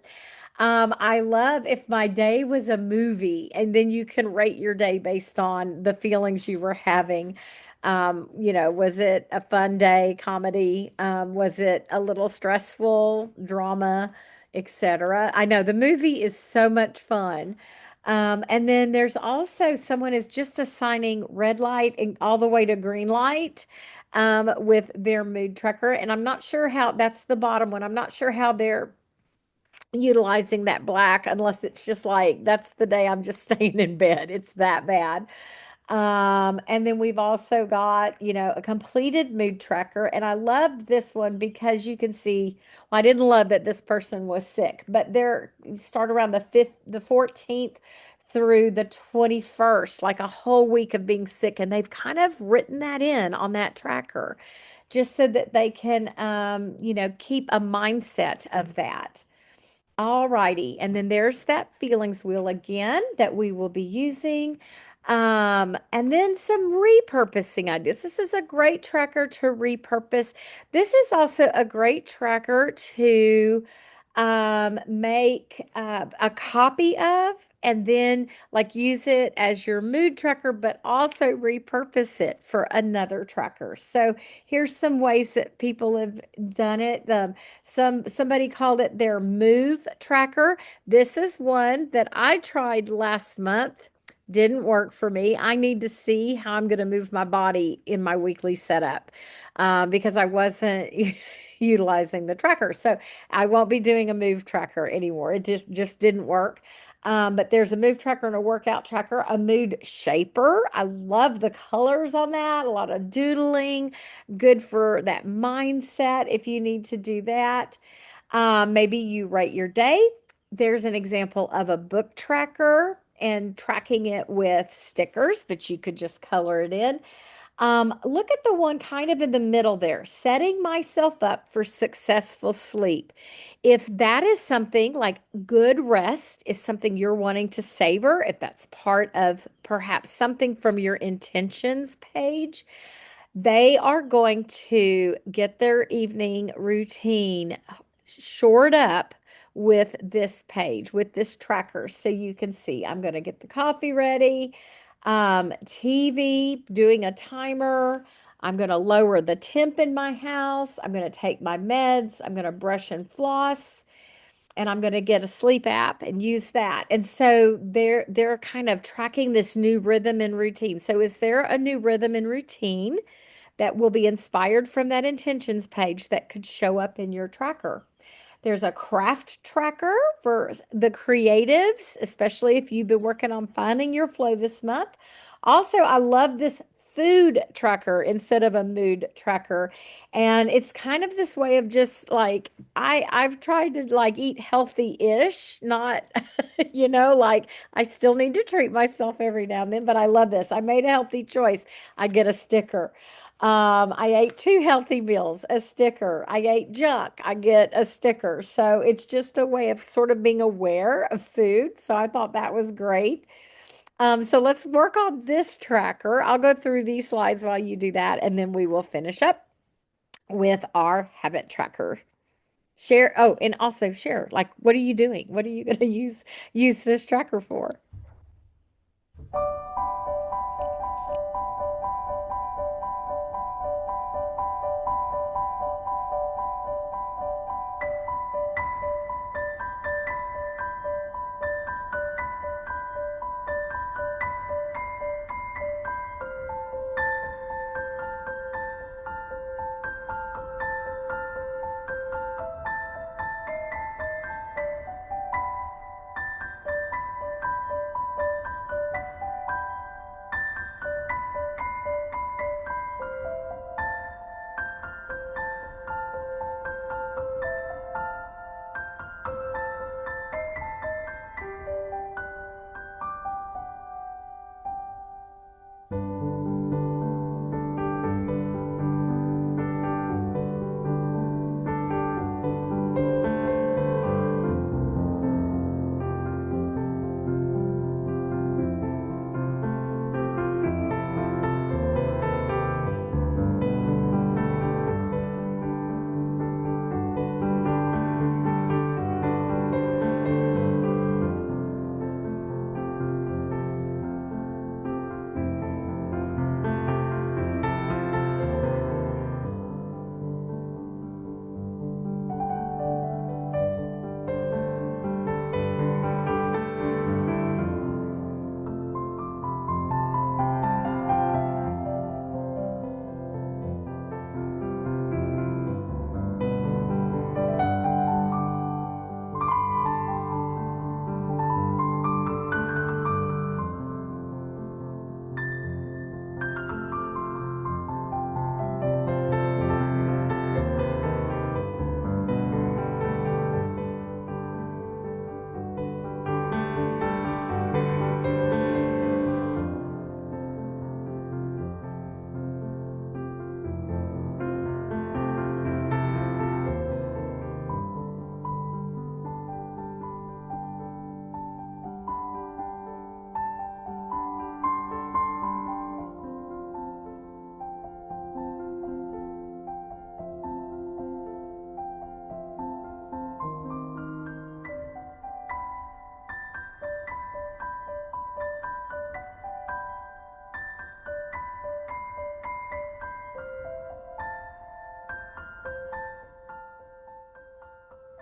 I love if my day was a movie, and then you can rate your day based on the feelings you were having. Was it a fun day, comedy? Was it a little stressful, drama, etc.? I know the movie is so much fun. And then there's also someone is just assigning red light and all the way to green light with their mood tracker. And I'm not sure how that's the bottom one. I'm not sure how they're utilizing that black unless it's just like that's the day I'm just staying in bed. It's that bad. And then we've also got, a completed mood tracker. And I loved this one because you can see, well, I didn't love that this person was sick, but they're start around the 14th through the 21st, like a whole week of being sick. And they've kind of written that in on that tracker just so that they can, keep a mindset of that. All righty. And then there's that feelings wheel again that we will be using. And then some repurposing ideas. This is a great tracker to repurpose. This is also a great tracker to make a copy of and then like use it as your mood tracker, but also repurpose it for another tracker. So here's some ways that people have done it. Somebody called it their move tracker. This is one that I tried last month. Didn't work for me. I need to see how I'm going to move my body in my weekly setup because I wasn't utilizing the tracker. So I won't be doing a move tracker anymore. It just didn't work. But there's a move tracker and a workout tracker, a mood shaper. I love the colors on that. A lot of doodling, good for that mindset if you need to do that. Maybe you write your day. There's an example of a book tracker and tracking it with stickers, but you could just color it in. Look at the one kind of in the middle there, setting myself up for successful sleep. If that is something like good rest is something you're wanting to savor, if that's part of perhaps something from your intentions page, they are going to get their evening routine shored up with this page, with this tracker. So you can see I'm going to get the coffee ready, TV, doing a timer. I'm going to lower the temp in my house. I'm going to take my meds. I'm going to brush and floss. And I'm going to get a sleep app and use that. And so they're kind of tracking this new rhythm and routine. So is there a new rhythm and routine that will be inspired from that intentions page that could show up in your tracker? There's a craft tracker for the creatives, especially if you've been working on finding your flow this month. Also, I love this food tracker instead of a mood tracker. And it's kind of this way of just like I've tried to like eat healthy-ish, not like I still need to treat myself every now and then, but I love this. I made a healthy choice. I get a sticker. I ate two healthy meals, a sticker. I ate junk, I get a sticker. So it's just a way of sort of being aware of food. So I thought that was great. So let's work on this tracker. I'll go through these slides while you do that, and then we will finish up with our habit tracker. Share. Oh, and also share. Like, what are you doing? What are you going to use this tracker for?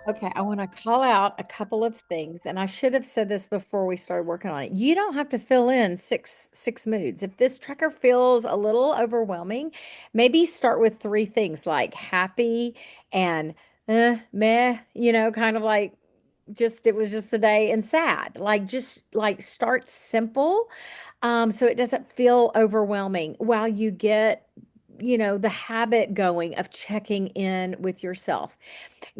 Okay, I want to call out a couple of things, and I should have said this before we started working on it. You don't have to fill in six moods. If this tracker feels a little overwhelming, maybe start with three things like happy and meh, kind of like just it was just a day, and sad. Like just like start simple, so it doesn't feel overwhelming while you get the habit going of checking in with yourself.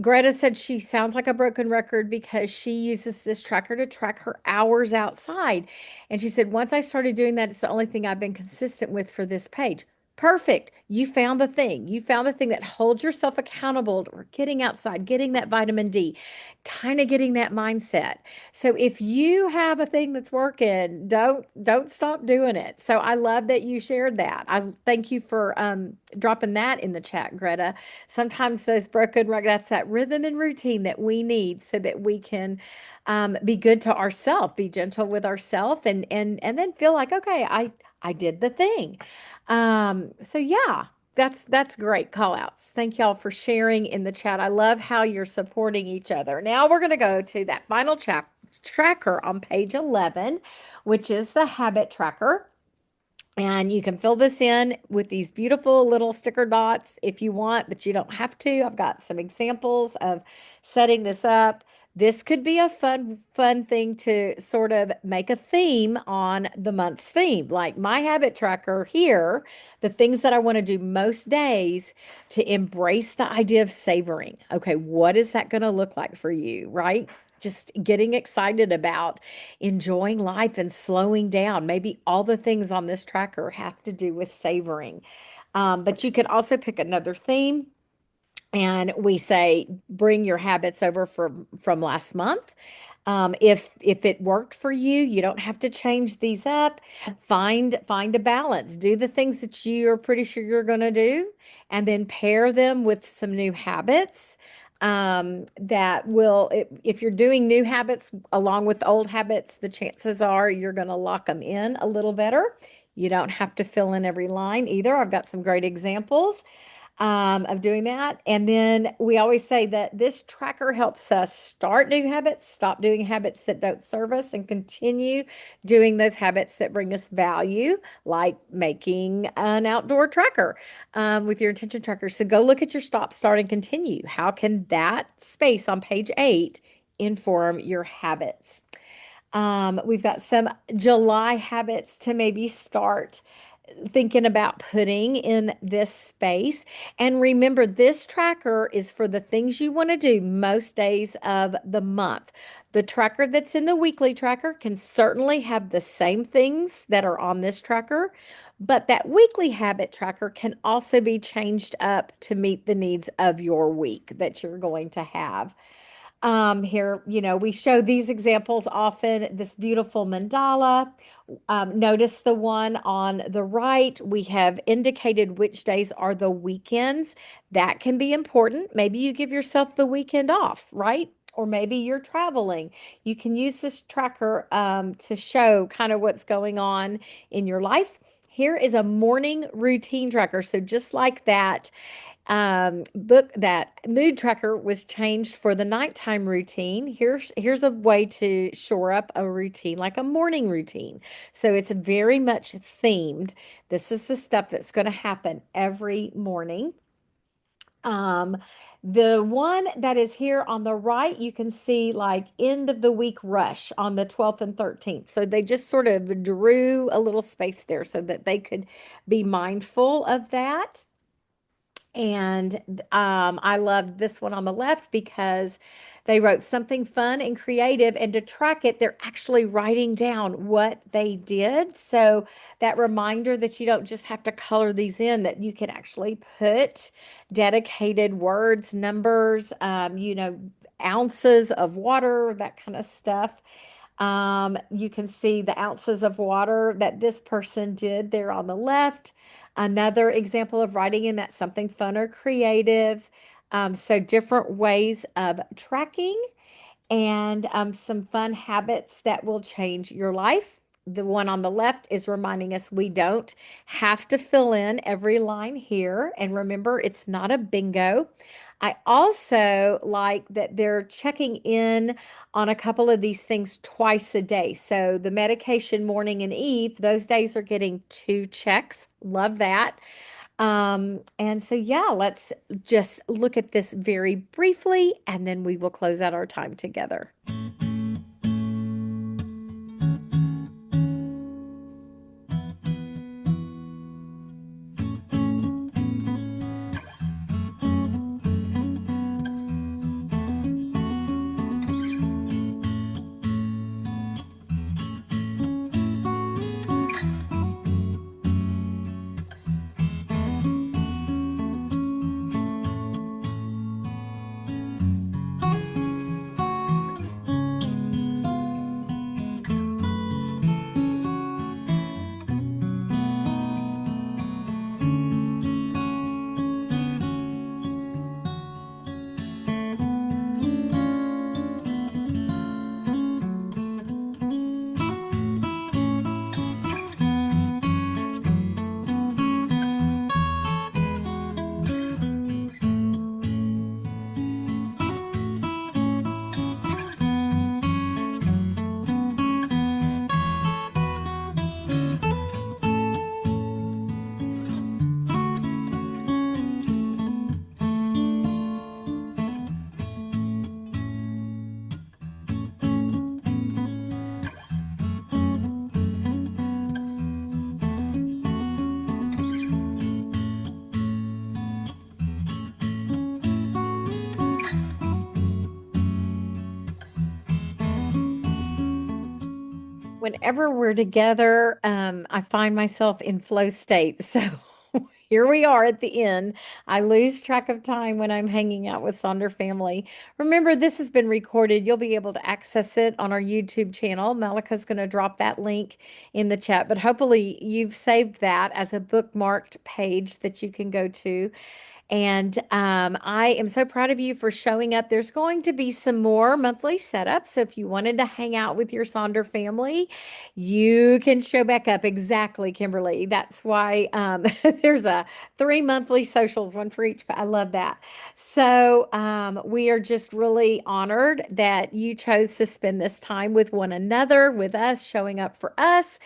Greta said she sounds like a broken record because she uses this tracker to track her hours outside. And she said, once I started doing that, it's the only thing I've been consistent with for this page. Perfect. You found the thing. You found the thing that holds yourself accountable or getting outside, getting that vitamin D, kind of getting that mindset. So if you have a thing that's working, don't stop doing it. So I love that you shared that. I thank you for dropping that in the chat, Greta. Sometimes those that's that rhythm and routine that we need so that we can be good to ourselves, be gentle with ourselves, and then feel like, okay, I did the thing. So yeah, that's great call outs. Thank y'all for sharing in the chat. I love how you're supporting each other. Now we're going to go to that final tracker on page 11, which is the habit tracker. And you can fill this in with these beautiful little sticker dots if you want, but you don't have to. I've got some examples of setting this up. This could be a fun thing to sort of make a theme on the month's theme. Like my habit tracker here, the things that I want to do most days to embrace the idea of savoring. Okay, what is that going to look like for you, right? Just getting excited about enjoying life and slowing down. Maybe all the things on this tracker have to do with savoring. But you could also pick another theme, and we say bring your habits over from last month. If it worked for you, you don't have to change these up. Find a balance. Do the things that you are pretty sure you're going to do, and then pair them with some new habits. That will, if you're doing new habits along with old habits, the chances are you're going to lock them in a little better. You don't have to fill in every line either. I've got some great examples of doing that. And then we always say that this tracker helps us start new habits, stop doing habits that don't serve us, and continue doing those habits that bring us value, like making an outdoor tracker with your intention tracker. So go look at your stop, start, and continue. How can that space on page 8 inform your habits? We've got some July habits to maybe start thinking about putting in this space. And remember, this tracker is for the things you want to do most days of the month. The tracker that's in the weekly tracker can certainly have the same things that are on this tracker, but that weekly habit tracker can also be changed up to meet the needs of your week that you're going to have. Here, we show these examples often. This beautiful mandala. Notice the one on the right. We have indicated which days are the weekends. That can be important. Maybe you give yourself the weekend off, right? Or maybe you're traveling. You can use this tracker to show kind of what's going on in your life. Here is a morning routine tracker. So just like that book, that mood tracker was changed for the nighttime routine. Here's a way to shore up a routine like a morning routine. So it's very much themed. This is the stuff that's going to happen every morning. um the one that is here on the right, you can see like end of the week rush on the 12th and 13th. So they just sort of drew a little space there so that they could be mindful of that. And I loved this one on the left because they wrote something fun and creative, and to track it, they're actually writing down what they did. So that reminder that you don't just have to color these in, that you can actually put dedicated words, numbers, ounces of water, that kind of stuff. You can see the ounces of water that this person did there on the left. Another example of writing in that something fun or creative. So different ways of tracking, and some fun habits that will change your life. The one on the left is reminding us we don't have to fill in every line here. And remember, it's not a bingo. I also like that they're checking in on a couple of these things twice a day. So the medication morning and eve, those days are getting 2 checks. Love that. And so, yeah, let's just look at this very briefly and then we will close out our time together. Whenever we're together, I find myself in flow state. So here we are at the end. I lose track of time when I'm hanging out with Sonder family. Remember, this has been recorded. You'll be able to access it on our YouTube channel. Malika's going to drop that link in the chat, but hopefully you've saved that as a bookmarked page that you can go to. And I am so proud of you for showing up. There's going to be some more monthly setups. So if you wanted to hang out with your Sonder family, you can show back up. Exactly, Kimberly. That's why there's a 3 monthly socials, one for each. I love that. So we are just really honored that you chose to spend this time with one another, with us, showing up for us.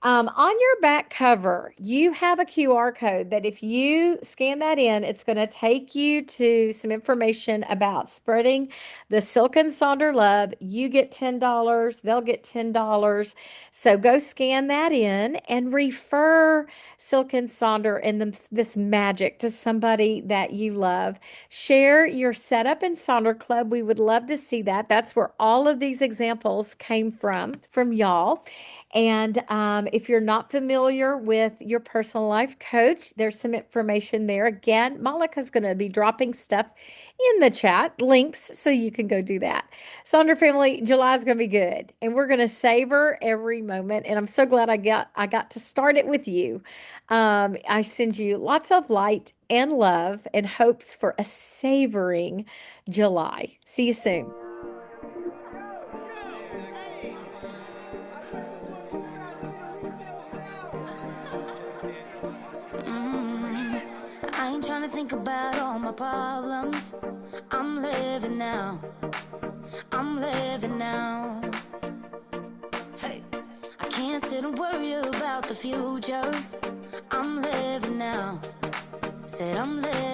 On your back cover, you have a QR code that if you scan that in, it's going to take you to some information about spreading the Silk and Sonder love. You get $10, they'll get $10. So go scan that in and refer Silk and Sonder and this magic to somebody that you love. Share your setup in Sonder Club. We would love to see that. That's where all of these examples came from y'all. And if you're not familiar with your personal life coach, there's some information there. Again, Malika's going to be dropping stuff in the chat, links, so you can go do that. Sonder family, July is going to be good, and we're going to savor every moment. And I'm so glad I got to start it with you. I send you lots of light and love and hopes for a savoring July. See you soon. I ain't trying to think about all my problems. I'm living now. I'm living now. Hey, I can't sit and worry about the future. I'm living now. Said I'm living.